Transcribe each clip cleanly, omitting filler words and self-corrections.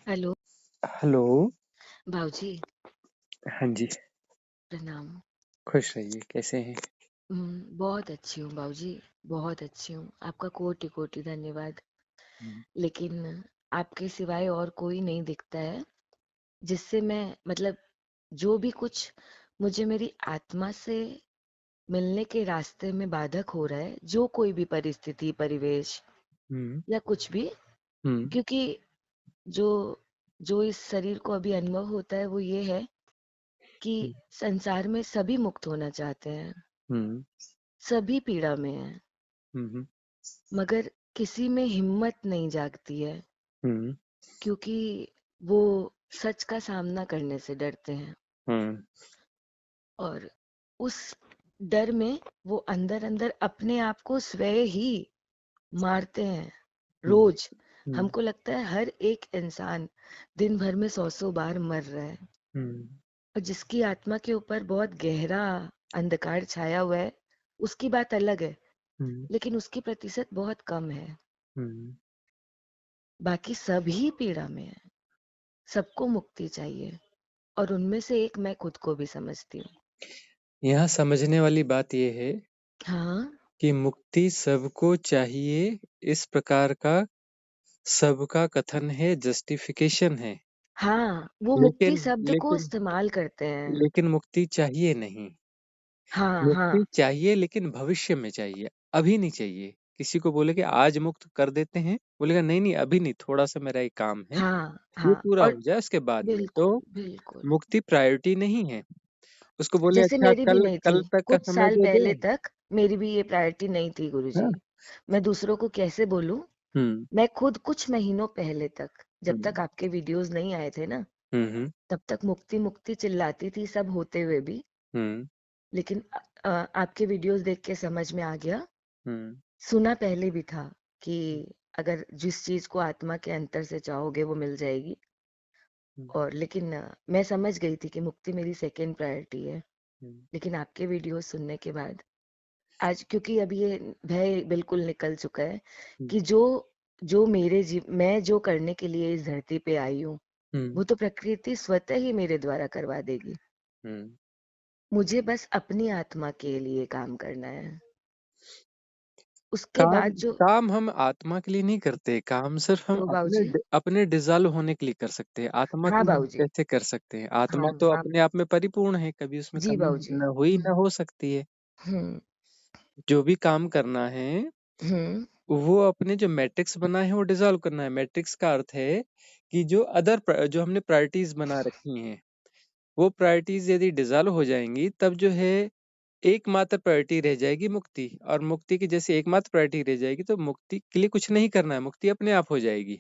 Hello, hello. भाऊजी, हाँ जी, प्रणाम। खुश रहिए। कैसे हैं? बहुत अच्छी हूँ भाऊजी, बहुत अच्छी हूँ। आपका कोटि-कोटि धन्यवाद। हुँ, लेकिन आपके सिवाय और कोई नहीं दिखता है, जिससे मैं मतलब जो भी कुछ मुझे मेरी आत्मा से मिलने के रास्ते में बाधक हो रहा है, जो कोई भी परिस्थिति, परिवेश हुँ, या कुछ भी, हुँ, क्योंकि जो जो इस शरीर को अभी अनुभव होता है, वो ये है कि हुँ, संसार में सभी मुक्त होना चाहते हैं, हुँ, सभी पीड़ा में हैं। हुँ, हुँ, मगर किसी में हिम्मत नहीं जागती है हुँ, क्योंकि वो सच का सामना करने से डरते हैं हुँ, और उस डर में वो अंदर अंदर अपने आप को स्वयं ही मारते हैं हुँ, रोज। हुँ, हमको लगता है हर एक इंसान दिन भर में सौ सौ बार मर रहा है हुँ, और जिसकी आत्मा के ऊपर बहुत गहरा अंधकार छाया हुआ है उसकी बात अलग है, हुँ, लेकिन उसकी प्रतिशत बहुत कम है। हुँ। बाकी सभी पीड़ा में है, सबको मुक्ति चाहिए और उनमें से एक मैं खुद को भी समझती हूँ। यहाँ समझने वाली बात ये है हाँ, कि मुक्ति सबको चाहिए, इस प्रकार का सबका कथन है, जस्टिफिकेशन है। हाँ, वो मुक्ति लेकिन शब्द को लेकिन इस्तेमाल करते हैं। लेकिन मुक्ति चाहिए नहीं। हाँ, मुक्ति हाँ, चाहिए लेकिन भविष्य में चाहिए, अभी नहीं चाहिए। किसी को बोले कि आज मुक्त कर देते हैं, बोलेगा नहीं, नहीं अभी नहीं, थोड़ा-सा मेरा एक काम है, हाँ, ये हाँ पूरा और हो जाए उसके बाद में। तो बिल्कुल, बिल्कुल। मुक्ति प्रायोरिटी नहीं है। उसको बोले जैसे अच्छा मेरी भी कल नहीं थी। कल तक का कुछ समय साल दे दो। पहले तक मेरी भी ये प्रायोरिटी नहीं थी गुरुजी। हाँ। मैं दूसरों को कैसे बोलूं? हुँ, मैं खुद कुछ महीनों पहले तक, जब तक हुँ, आपके वीडियोस नहीं आए थे ना, हुँ, हुँ, तब तक मुक्ति मुक्ति चिल्लाती थी सब होते हुए भी। हुँ, लेकिन आपके वीडियोस देख के समझ में आ गया, हुँ, सुना पहले भी था कि अगर जिस चीज को आत्मा के अंतर से चाहोगे वो मिल जाएगी। हुँ, और लेकिन मैं समझ गई थी कि मुक्ति मेरी सेकंड प्रायोरिटी है। हुँ, लेकिन आपके वीडियो सुनने के बाद आज, क्योंकि अब ये भय बिल्कुल निकल चुका है हुँ, कि जो जो मैं जो करने के लिए इस धरती पे आई हूँ हुँ, वो तो प्रकृति स्वतः ही मेरे द्वारा करवा देगी। हुँ। मुझे बस अपनी आत्मा के लिए काम करना है। उसके काम बाद जो काम हम आत्मा के लिए नहीं करते, काम सिर्फ हम तो अपने बाबूजी। अपने डिसॉल्व होने के लिए कर सकते हैं। आत्मा के हाँ लिए हम बाबूजी। कैसे कर सकते हैं? आत्मा हाँ तो हाँ। अपने आप में परिपूर्ण है, कभी उसमें जी कमी बाबूजी। न हुई ना हो सकती है। हम्म। जो भी काम करना है हम्म। वो अपने जो मैट्रिक्स बना है वो डिसॉल्व करना है। मैट्रिक्स का अर्थ है कि जो हमने प्रायोरिटीज बना रखी हैं, वो प्रायोरिटीज यदि डिसॉल्व हो जाएंगी तब जो है एकमात्र प्रायोरिटी रह जाएगी मुक्ति। और मुक्ति की जैसे एकमात्र प्रायोरिटी रह जाएगी तो मुक्ति के लिए कुछ नहीं करना है, मुक्ति अपने आप हो जाएगी।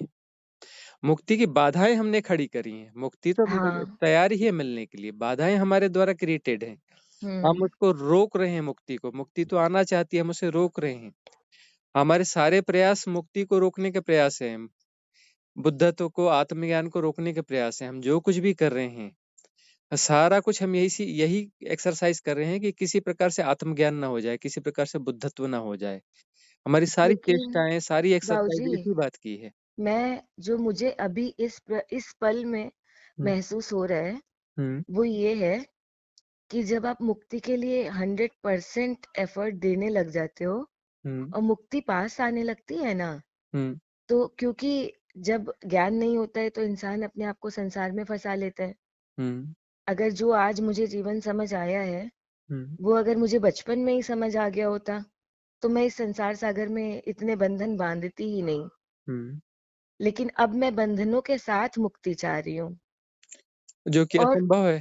मुक्ति की बाधाएं हमने खड़ी करी हैं, मुक्ति तो हाँ। तैयार ही है मिलने के लिए, बाधाएं हमारे द्वारा क्रिएटेड हैं। हम हम्म। उसको रोक रहे हैं, मुक्ति को। मुक्ति तो आना चाहती है, हम उसे रोक रहे हैं। हमारे सारे प्रयास मुक्ति को रोकने के प्रयास हैं, बुद्धत्व को, आत्मज्ञान को रोकने के प्रयास हैं। हम जो कुछ भी कर रहे हैं, सारा कुछ हम यही एक्सरसाइज कर रहे हैं कि किसी प्रकार से आत्मज्ञान ना हो जाए, किसी प्रकार से बुद्धत्व ना हो जाए। हमारी सारी लेकिन चेष्टाएं, सारी एक्सरसाइज बाबूजी, इसी बात की है। मैं जो मुझे अभी इस पल में हुँ, महसूस हो रहा है हुँ, वो ये है कि जब आप मुक्ति के लिए 100% एफर्ट देने लग जाते हो हुँ, और मुक्ति पास आने लगती है ना, हुँ, तो क्योंकि जब ज्ञान नहीं होता है तो इंसान अपने आप को संसार में फंसा लेता है। हुँ, अगर जो आज मुझे जीवन समझ आया है हुँ, वो अगर मुझे बचपन में ही समझ आ गया होता तो मैं इस संसार सागर में इतने बंधन बांधती ही नहीं। हुँ, लेकिन अब मैं बंधनों के साथ मुक्ति चाह रही हूँ जो कि और असंभव है।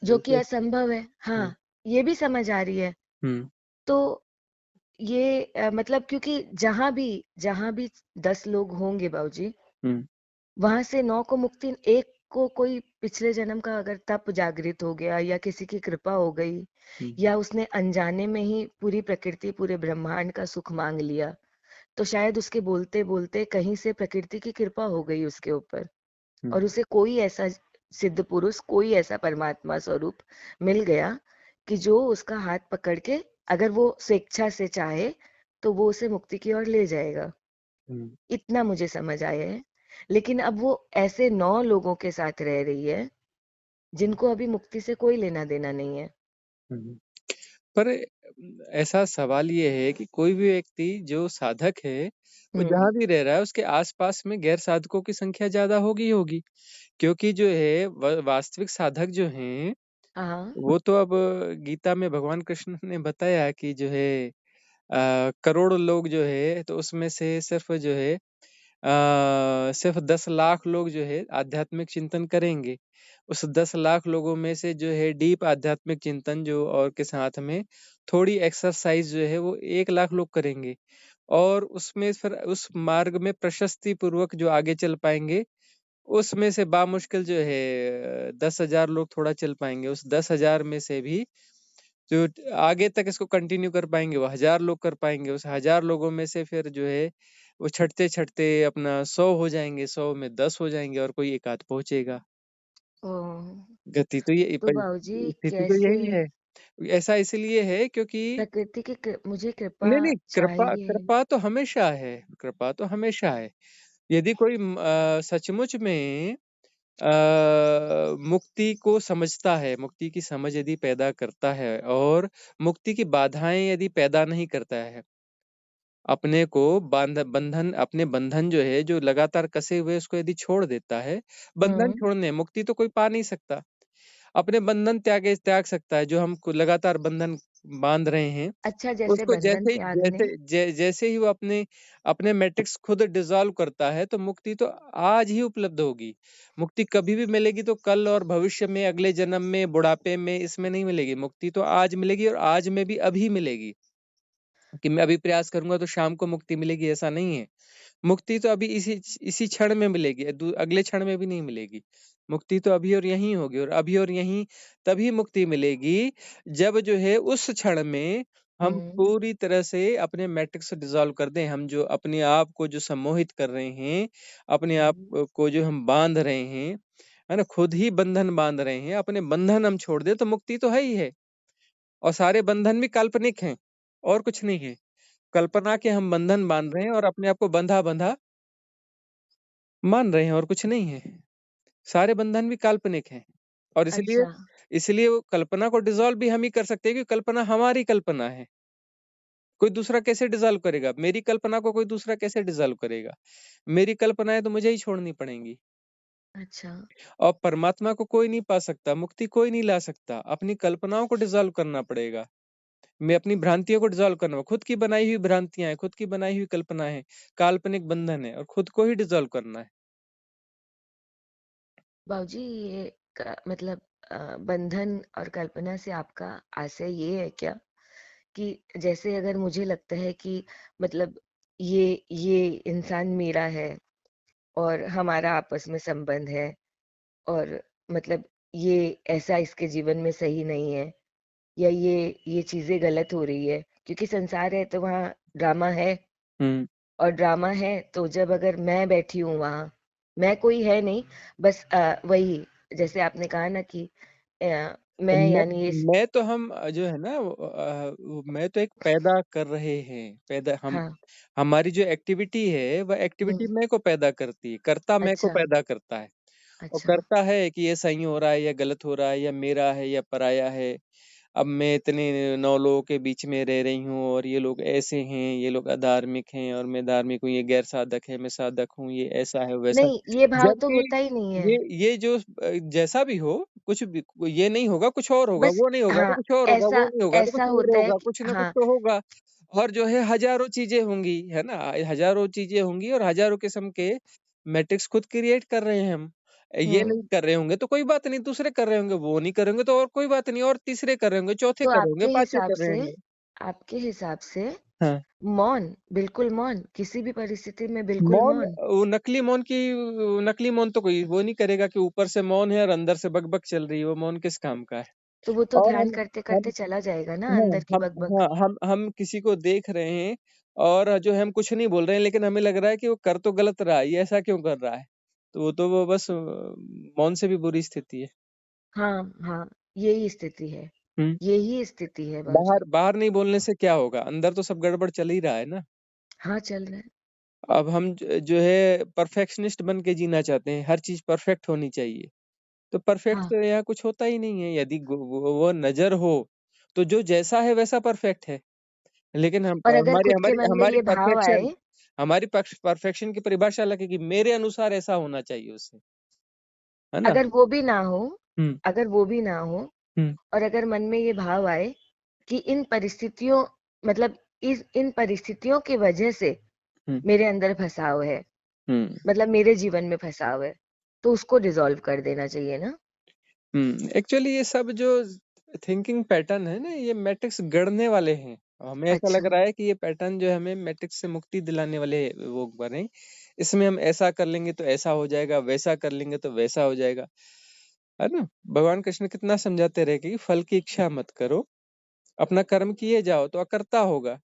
जो कि बिल्कुल। असंभव है। हुँ, हाँ, ये भी समझ आ रही है। हुँ, तो ये मतलब क्योंकि जहां भी 10 लोग होंगे बाबूजी, हुँ, वहां से 9 को मुक्ति, एक को कोई पिछले जन्म का अगर तप जागृत हो गया या किसी की कृपा हो गई हुँ, या उसने अनजाने में ही पूरी प्रकृति पूरे ब्रह्मांड का सुख मांग लिया, तो शायद उसके बोलते बोलते कहीं से प्रकृति की कृपा हो गई उसके ऊपर हुँ, और उसे कोई ऐसा सिद्ध पुरुष, कोई ऐसा परमात्मा स्वरूप मिल गया कि जो उसका हाथ पकड़ के, अगर वो स्वेच्छा से चाहे तो वो उसे मुक्ति की ओर ले जाएगा। हुँ, इतना मुझे समझ आया है। लेकिन अब वो ऐसे 9 लोगों के साथ रह रही है, जिनको अभी मुक्ति से कोई लेना-देना नहीं है। हम्म। पर ऐसा सवाल ये है कि कोई भी व्यक्ति जो साधक है, वो हुँ, जहाँ भी रह रहा है उसके आसपास में गैर साधकों की संख्या ज्यादा होगी ही होगी, क्योंकि जो है वास्तविक साधक जो हैं, हाँ, वो तो अब गीता में भगवान कृष्ण ने बताया कि जो है करोड़ लोग जो है, तो उसमें से सिर्फ जो है सिर्फ 10 लाख लोग जो है आध्यात्मिक चिंतन करेंगे। उस 10 लाख लोगों में से जो है डीप आध्यात्मिक चिंतन जो और के साथ में थोड़ी एक्सरसाइज जो है वो 1 लाख लोग करेंगे। और उसमें फिर उस मार्ग में प्रशस्ति पूर्वक जो आगे चल पाएंगे, उसमें से बामुश्किल जो है 10,000 लोग थोड़ा चल पाएंगे। उस 10,000 में से भी जो आगे तक इसको कंटिन्यू कर पाएंगे वो 1,000 लोग कर पाएंगे। उस 1,000 लोगों में से फिर जो है वो छटते छटते अपना 100 हो जाएंगे, 100 में 10 हो जाएंगे और कोई एक आध पहुंचेगा। ओह! गति तो ये तो बाबूजी स्थिति तो कैसे यही है। ऐसा इसलिए है क्योंकि प्रकृति की मुझे कृपा नहीं नहीं, कृपा चाहिए। कृपा तो हमेशा है। कृपा तो हमेशा है। यदि कोई सचमुच में मुक्ति को समझता है, मुक्ति की समझ यदि पैदा करता है और मुक्ति की बाधाएं यदि पैदा नहीं करता है, अपने को बंधन, अपने बंधन जो है जो लगातार कसे हुए उसको यदि छोड़ देता है, बंधन हुँ, छोड़ने मुक्ति तो कोई पा नहीं सकता। अपने बंधन त्याग सकता है, जो हम लगातार बंधन बांध रहे हैं। अच्छा जैसे उसको बंधन त्यागने। जैसे ही वो अपने अपने मैट्रिक्स खुद डिसॉल्व करता है, तो मुक्ति तो आज ही उपलब्ध होगी। मुक्ति कभी भी मिलेगी तो कल और भविष्य में, अगले जन्म में, बुढ़ापे में, इसमें नहीं मिलेगी। मुक्ति तो आज मिलेगी और आज में भी अभी मिलेगी। कि मैं अभी प्रयास करूंगा तो शाम को मुक्ति मिलेगी, ऐसा नहीं है। मुक्ति तो अभी इसी इसी क्षण में मिलेगी, अगले क्षण में भी नहीं मिलेगी। मुक्ति तो अभी और यहीं होगी, और अभी और यहीं तभी मुक्ति मिलेगी जब जो है उस क्षण में हम हुँ, पूरी तरह से अपने मैट्रिक्स डिसॉल्व कर दें। हम जो अपने आप को जो सम्मोहित कर रहे हैं, अपने आप हुँ, को जो हम बांध रहे हैं, है ना, खुद ही बंधन बांध रहे हैं, अपने बंधन हम छोड़ दें तो मुक्ति तो है ही है। और सारे बंधन भी काल्पनिक हैं, और कुछ नहीं है। कल्पना के हम बंधन बांध रहे हैं और अपने आप को बंधा बंधा मान रहे हैं, और कुछ नहीं है। सारे बंधन भी काल्पनिक हैं। और इसलिए अच्छा, इसलिए वो कल्पना को डिसॉल्व भी हम ही कर सकते हैं, क्योंकि कल्पना हमारी कल्पना है। कोई दूसरा कैसे डिसॉल्व करेगा? मेरी कल्पना को कोई दूसरा कैसे डिसॉल्व करेगा? मेरी कल्पनाएं तो मुझे ही छोड़नी पड़ेंगी। अच्छा, और परमात्मा को कोई नहीं पा सकता, मुक्ति कोई नहीं ला सकता। अपनी कल्पनाओं को डिसॉल्व करना पड़ेगा। मैं अपनी भ्रांतियों को डिसॉल्व करना, खुद की बनाई हुई भ्रांतियां हैं, खुद की बनाई हुई कल्पना है, काल्पनिक बंधन है, और खुद को ही डिसॉल्व करना है। बाबूजी ये मतलब बंधन और कल्पना से आपका आशय ये है क्या कि जैसे अगर मुझे लगता है कि मतलब ये इंसान मेरा है और हमारा आपस में संबंध है और मतलब ये ऐसा इसके जीवन में सही नहीं है या ये चीजें गलत हो रही है क्योंकि संसार है तो वहाँ ड्रामा है हम्म। और ड्रामा है तो जब अगर मैं बैठी हूँ वहाँ मैं कोई है नहीं बस वही जैसे आपने कहा ना कि मैं मैं यानी ये मैं तो हम जो है ना मैं तो एक पैदा कर रहे हैं, पैदा हम, हाँ हमारी जो एक्टिविटी है वह एक्टिविटी हम्म मैं को पैदा करती है, करता मैं को अच्छा पैदा करता है। और अच्छा करता है कि ये सही हो रहा है या गलत हो रहा है, या मेरा है या पराया है। अब मैं इतने 9 लोगों के बीच में रह रही हूँ और ये लोग ऐसे हैं, ये लोग अधार्मिक हैं और मैं धार्मिक हूँ, ये गैर साधक है, मैं साधक हूँ, ये ऐसा है वैसा। नहीं ये भाव तो जबकि होता ही नहीं है ये जो जैसा भी हो, कुछ भी ये नहीं होगा कुछ और होगा, बस वो नहीं होगा तो हाँ कुछ और होगा, ऐसा वो नहीं होगा तो ऐसा कुछ और होता है होगा, कि कुछ ना कुछ हाँ तो होगा। और जो है हजारों चीजें होंगी, है ना, हजारों चीजें होंगी और हजारों किस्म के मैट्रिक्स खुद क्रिएट कर रहे हैं हम। ये हम्म नहीं कर रहे होंगे तो कोई बात नहीं, दूसरे कर रहे होंगे, वो नहीं करेंगे तो और कोई बात नहीं, और तीसरे कर रहे होंगे, चौथे तो कर रहे होंगे, पांचवे कर रहे होंगे। आपके हिसाब से हाँ। मौन बिल्कुल मौन किसी भी परिस्थिति में बिल्कुल मौन, मौन वो नकली मौन तो कोई वो नहीं करेगा कि ऊपर से मौन है और अंदर से बकबक चल रही है, वो मौन किस काम का है। तो वो तो और ध्यान करते हम करते चला जाएगा ना हाँ, अंदर की हम बकबक हाँ, हम किसी को देख रहे हैं और जो है हम कुछ नहीं बोल रहे हैं, लेकिन हमें लग रहा है कि वो कर तो गलत रहा है, ये ऐसा क्यों कर रहा है? तो वो बस मौन से भी बुरी स्थिति है। हाँ हाँ यही स्थिति है हुँ। यही स्थिति है बाबूजी बाहर बाहर नहीं बोलने से क्या होगा? अंदर तो सब गड़बड़ चल ही रहा है ना। हाँ चल रहा है अब हम जो है परफेक्शनिस्ट बन के जीना चाहते हैं, हर चीज़ परफेक्ट होनी चाहिए। तो परफेक्ट हाँ, तो यहाँ कुछ होता ही नहीं है। यदि वो नज़र हो, तो जो जैसा है वैसा परफेक्ट है। लेकिन हम और अगर हमारी खुद के हमारी मन में हमारी ये भाव परफेक्शन आए, हमारी परफेक्शन की परिभाषा अलग है कि मेरे अनुसार ऐसा होना चाहिए उससे, है ना? अगर वो भी ना हो, हुँ, अगर वो भी ना हो, हुँ, और अगर मन में ये भाव आए कि इन परिस्थितियों, मतलब इस इन परिस्थितियों की वजह से हुँ, मेरे अंदर फसाव है, हुँ, मतलब मेरे जीवन में फसाव है, तो उसको डिसॉल्व कर देना चाहिए ना। हुँ। एक्चुअली ये सब जो थिंकिंग पैटर्न है ना, ये मैट्रिक्स गढ़ने वाले हैं। हमें ऐसा लग अच्छा, रहा है कि ये पैटर्न जो है हमें मैट्रिक्स से मुक्ति दिलाने वाले वो बने। इसमें हम ऐसा कर लेंगे तो ऐसा हो जाएगा, वैसा कर लेंगे तो वैसा हो जाएगा, है ना? भगवान कृष्ण कितना समझाते रहे कि फल की इच्छा मत करो, अपना कर्म किए जाओ तो अकर्ता होगा।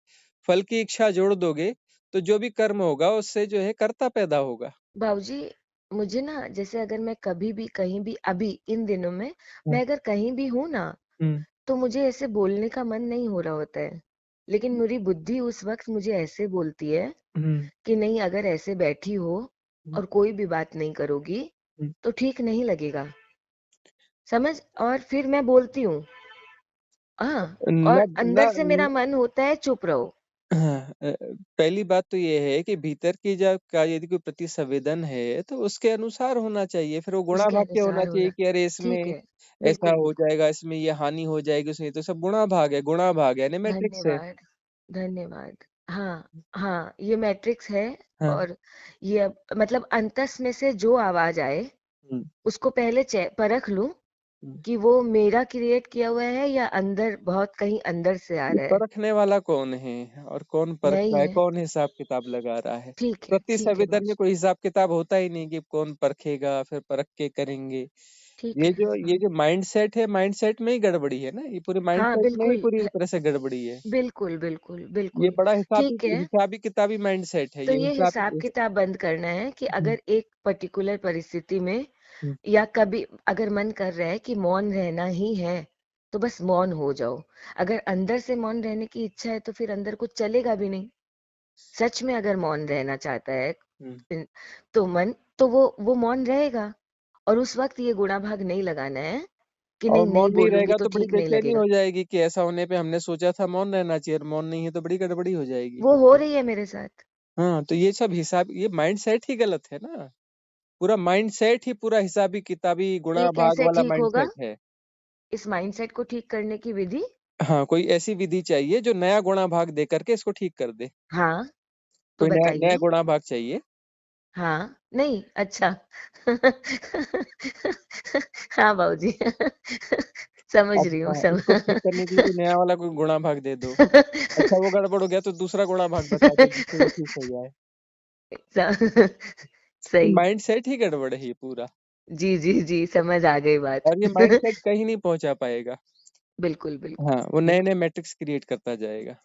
फल की इच्छा जोड़ दोगे तो जो भी कर्म होगा उससे जो है कर्ता पैदा होगा। बाबूजी, मुझे ना, जैसे अगर मैं कभी भी कहीं भी अभी इन दिनों में हुँ, मैं अगर कहीं भी हूँ ना, हुँ, तो मुझे ऐसे बोलने का मन नहीं हो रहा होता है, लेकिन मेरी बुद्धि उस वक्त मुझे ऐसे बोलती है हुँ, कि नहीं, अगर ऐसे बैठी हो हुँ, और कोई भी बात नहीं करोगी हुँ। तो ठीक नहीं लगेगा, समझ। और फिर मैं बोलती हूँ, हाँ, ना और ना अंदर से मेरा मन होता है चुप रहो। हाँ, पहली बात तो ये है कि भीतर की जब का यदि कोई प्रति संवेदन है तो उसके अनुसार होना चाहिए। फिर वो गुणा उसके भाग क्या होना अनुसार चाहिए होना, कि अरे इसमें ठीक है। ऐसा बिल्कुल हो बिल्कुल। जाएगा, इसमें ये हानि हो जाएगी, उसमें तो सब गुणा भाग है, गुणा भाग है, यानी मैट्रिक्स है। धन्यवाद, धन्यवाद। हाँ, हाँ, ये मैट्रिक्स है। हाँ, और ये अब मतलब अंतस में से जो आवाज आए, हुँ, उसको पहले परख लूं हुँ। कि वो मेरा क्रिएट किया हुआ है या अंदर, बहुत कहीं अंदर से आ ये रहा है। परखने वाला कौन है और कौन परख मैं ही रहा है, है। कौन हिसाब-किताब लगा रहा है? ठीक है, प्रति ठीक है संवेदन में बाबूजी। कोई हिसाब-किताब होता ही नहीं कि कौन परखेगा, फिर परख के करेंगे। ठीक है, ये हाँ। जो माइंडसेट है, माइंडसेट में ही गड़बड़ी है ना, ये पूरे हाँ, माइंडसेट में ही बिल्कुल पूरी तरह से गड़बड़ी है। बिल्कुल, बिल्कुल, ये बिल्कुल। बड़ा ठीक है, हिसाबी-किताबी माइंडसेट है, तो ये ये हिसाब हिसाब इस किताब बंद करना है कि हुँ, अगर एक पर्टिकुलर परिस्थिति में हुँ, या कभी अगर मन कर रहा है कि मौन रहना ही है, तो बस मौन हो जाओ। अगर अंदर से मौन रहने की इच्छा है तो फिर अंदर कुछ चलेगा भी नहीं। सच में अगर मौन रहना चाहता है हुँ। इन- तो मन, तो वो मौन रहेगा। और उस वक्त ये गुणा भाग नहीं लगाना है कि और नहीं, नहीं मौन नहीं बोलूंगी रहेगा तो तो बड़ी ठीक नहीं बेचैनी लगेगा। हो जाएगी कि ऐसा होने पे हमने सोचा था मौन रहना चाहिए और मौन नहीं है तो बड़ी गड़बड़ी हो जाएगी वो फिर हो तो। रही है मेरे साथ। हाँ, तो ये सब ये माइंडसेट ही गलत है ना। पूरा माइंडसेट ही पूरा हिसाबी-किताबी ये गुणा भाग कैसे वाला ठीक होगा? माइंडसेट है। इस माइंडसेट को ठीक करने की विधि? हाँ, कोई ऐसी विधि चाहिए जो नया गुणा भाग दे करके इसको ठीक कर दे। हाँ, तो कोई नया नया बताइए। गुणा भाग चाहिए। हाँ, नहीं, अच्छा। हाँ बाबूजी। समझ अब रही हूँ, सब। इसको ठीक करने के लिए कोई नया वाला कोई गुणा भाग दे दो। अच्छा वो गड़बड़ हो गया तो दूसरा गुणा भाग बता दो जिससे वो ठीक हो जाए। ये सही। माइंडसेट ही गड़बड़ है ये पूरा। जी जी जी, समझ आ गई बात। और ये माइंडसेट कहीं नहीं पहुँचा पाएगा। बिल्कुल बिल्कुल हाँ, वो बिल्कुल। नए-नए मैट्रिक्स क्रिएट करता जाएगा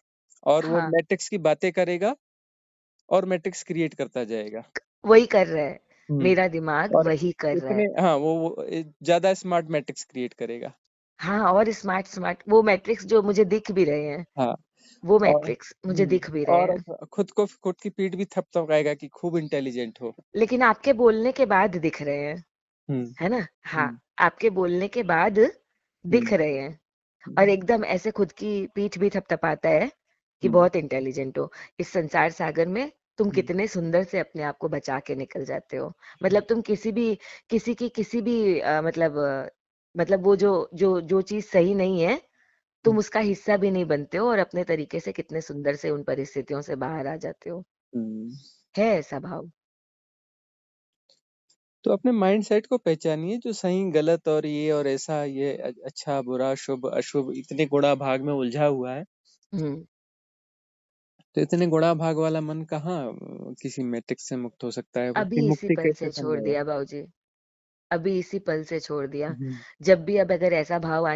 और वो हाँ, मैट्रिक्स की बातें करेगा और मैट्रिक्स क्रिएट करता जाएगा। वही कर रहा है। हुँ, मेरा दिमाग और वही कर रहा इतने है। हाँ, वो ज़्यादा स्मार्ट मैट्रिक्स क्रिएट करेगा। हाँ, और स्मार्ट स्मार्ट वो मैट्रिक्स जो मुझे दिख भी रहे हैं, हाँ, वो और मैट्रिक्स मुझे दिख भी रहे और हैं। खुद की पीठ भी थपथपाएगा कि खूब इंटेलिजेंट हो। लेकिन आपके बोलने के बाद दिख रहे हैं, हुँ, है ना? हाँ, हुँ, आपके बोलने के बाद हुँ, दिख रहे हैं। और हुँ, एकदम ऐसे खुद की पीठ भी थपथपाता है कि हुँ, बहुत इंटेलिजेंट हो। इस संसार सागर में तुम हुँ, कितने सुंदर से अपने आप को बचा के निकल जाते हो। मतलब तुम किसी भी मतलब वो जो चीज सही नहीं है, हुँ, तुम उसका हिस्सा भी नहीं बनते हो और अपने तरीके से कितने सुंदर से उन परिस्थितियों से बाहर आ जाते हो। हुँ। है ऐसा भाव। तो अपने माइंडसेट को पहचानिए जो सही गलत और ये और ऐसा ये अच्छा बुरा शुभ अशुभ इतने गुणा भाग में उलझा हुआ है। हम्म। तो इतने गुणा भाग वाला मन कहाँ किसी मैट्रिक्स से मुक्त हो सकता है? वो उसकी अभी इसी मुक्ति पल कैसे से छोड़ संभव है? दिया बाबूजी। अभी इसी पल से छोड़ दिया। हुँ, जब भी अब अगर ऐसा भाव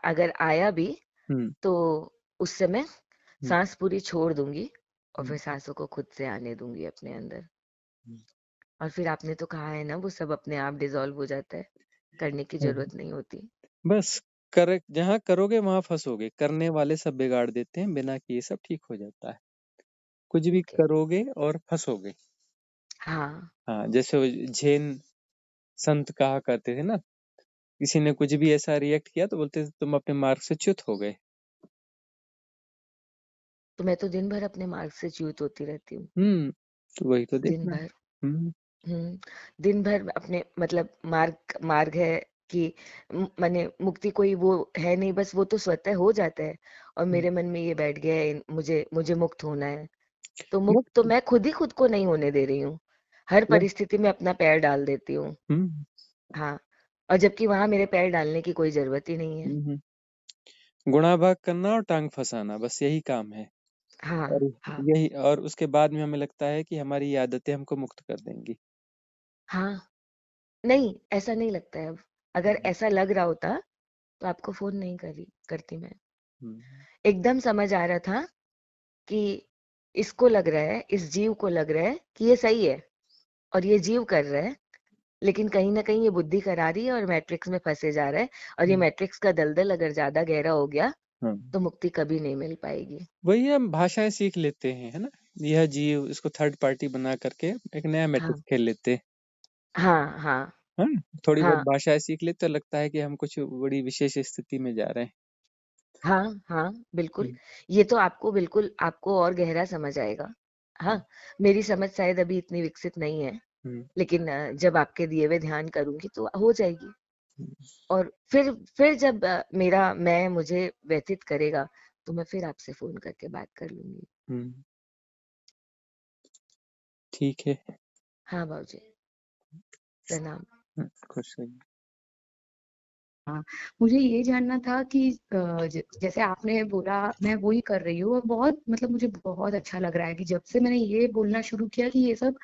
अगर आया भी, हुँ, तो उस समय हुँ, सांस पूरी छोड़ दूंगी और हुँ, फिर सांसों को खुद से आने दूंगी अपने अंदर। हुँ, और फिर आपने तो कहा है ना, वो सब अपने आप डिसॉल्व हो जाता है, करने की हुँ। जरूरत नहीं होती। बस कर जहाँ करोगे वहाँ फँसोगे, करने वाले सब बिगाड़ देते हैं, बिना किए सब ठीक हो जाता है। कुछ भी ओके। करोगे और फंसोगे। हाँ, हाँ, जैसे वो जैन संत कहा करते थे ना, किसी ने कुछ भी ऐसा रिएक्ट किया तो बोलते थे तुम अपने मार्ग से च्युत हो गए। तो मैं तो दिन भर अपने मार्ग से च्युत होती रहती हूँ। तो वही तो दिन देखना है। भर। हम्म हुँ, दिन भर अपने मतलब मार्ग मार्ग है कि माने मुक्ति कोई वो है नहीं, बस वो तो स्वतः हो जाता है और हम्म। मेरे मन में ये बैठ गया है मुझे मुझे मुक्त होना है। तो मुक्त तो मुक्त। मैं खुद ही खुद को नहीं होने दे रही हूँ। हर वह- परिस्थिति में अपना पैर डाल देती हूँ। हम्म हाँ, और जबकि वहाँ मेरे पैर डालने की कोई ज़रूरत ही नहीं है। हम्म। गुणा भाग करना और टांग फंसाना, बस यही काम है। हाँ, और हाँ, यही, और उसके बाद में हमें लगता है कि हमारी ये आदतें हमको मुक्त कर देंगी। हाँ। नहीं, ऐसा नहीं लगता है अब। अगर हम्म ऐसा लग रहा होता तो आपको फ़ोन नहीं करती मैं। हम्म एकदम समझ आ रहा था कि इसको लग रहा है, इस जीव को लग रहा है कि ये सही है और ये जीव कर रहा है, लेकिन कहीं न कहीं ये बुद्धि करा रही है और मैट्रिक्स में फँसे जा रहा है और ये हम्म, मैट्रिक्स का दलदल अगर ज़्यादा गहरा हो गया, हम्म। तो मुक्ति कभी नहीं मिल पाएगी। वही हम भाषाएं सीख लेते हैं, है ना। यह जीव, इसको थर्ड पार्टी बना करके एक नया हाँ, मैट्रिक्स खेल लेते हैं। हाँ, हाँ, हाँ, थोड़ी बहुत हाँ, भाषाएं सीख लेते तो लगता है कि हम कुछ बड़ी विशेष स्थिति में जा रहे हैं। हाँ, हाँ, बिल्कुल। हम्म ये तो आपको बिल्कुल आपको और गहरा समझ आएगा। हाँ, मेरी समझ शायद अभी इतनी विकसित नहीं है, हम्म लेकिन जब आपके दिए हुए ध्यान करूँगी तो हो जाएगी। हम्म और फिर जब मेरा मैं मुझे व्यथित करेगा, तो मैं फिर आपसे फ़ोन करके बात कर लूँगी। हम्म, ठीक है। हाँ, बाबूजी, प्रणाम। खुश रहिए। हाँ, मुझे ये जानना था कि जैसे आपने बोला मैं वही कर रही हूँ और बहुत मतलब मुझे बहुत अच्छा लग रहा है कि जब से मैंने ये बोलना शुरू किया कि ये सब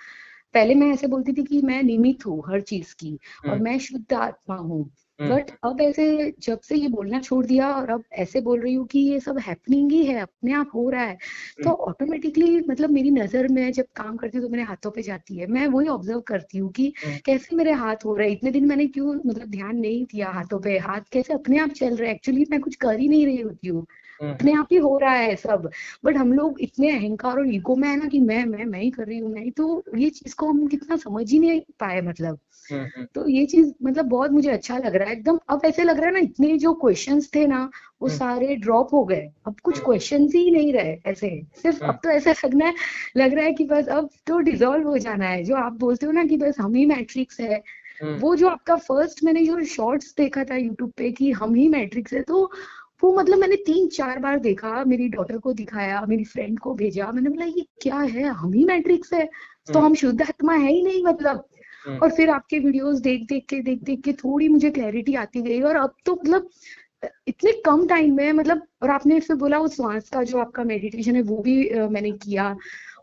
पहले मैं ऐसे बोलती थी कि मैं निमित्त हूँ हर चीज की और हम्म मैं शुद्ध आत्मा हूँ। हम्म बट अब ऐसे जब से ये बोलना छोड़ दिया और अब ऐसे बोल रही हूँ कि ये सब हैपनिंग ही है, अपने आप हो रहा है, तो हम्म ऑटोमेटिकली मतलब मेरी नजर में जब काम करती हूँ तो मेरे हाथों पे जाती है, मैं वही ऑब्जर्व करती हूँ कि हम्म कैसे मेरे हाथ हो रहे हैं। इतने दिन मैंने क्यों मतलब ध्यान नहीं दिया हाथों पे, हाथ कैसे अपने आप चल रहे हैं, एक्चुअली मैं कुछ कर ही नहीं रही होती हूँ, अपने आप ही हो रहा है सब। बट हम लोग इतने अहंकार और ईगो में है ना कि मैं ही कर रही हूँ, मैं ही, तो ये चीज को हम कितना समझ ही नहीं पाए मतलब। हम्म तो ये चीज मतलब बहुत मुझे अच्छा लग रहा है एकदम। अब ऐसे लग रहा है ना इतने जो क्वेश्चंस थे ना वो हम्म सारे ड्रॉप हो गए, अब कुछ हम्म क्वेश्चंस ही नहीं रहे ऐसे। सिर्फ हम्म अब तो ऐसा लग रहा है कि बस अब तो डिसॉल्व हो जाना है। जो आप बोलते हो ना कि बस हम ही मैट्रिक्स है, हम्म वो जो आपका फर्स्ट मैंने जो शॉर्ट्स देखा था यूट्यूब पे कि हम ही मैट्रिक्स है, तो वो मतलब मैंने 3-4 बार देखा, मेरी डॉटर को दिखाया, मेरी फ्रेंड को भेजा, मैंने बोला ये क्या है, हम ही मैट्रिक्स है, तो हम्म हम शुद्ध आत्मा है ही नहीं मतलब। हम्म और फिर आपके वीडियोस देख देख के थोड़ी मुझे क्लैरिटी आती गई और अब तो मतलब इतने कम टाइम में मतलब। और आपने फिर बोला वो श्वास का जो आपका मेडिटेशन है वो भी मैंने किया,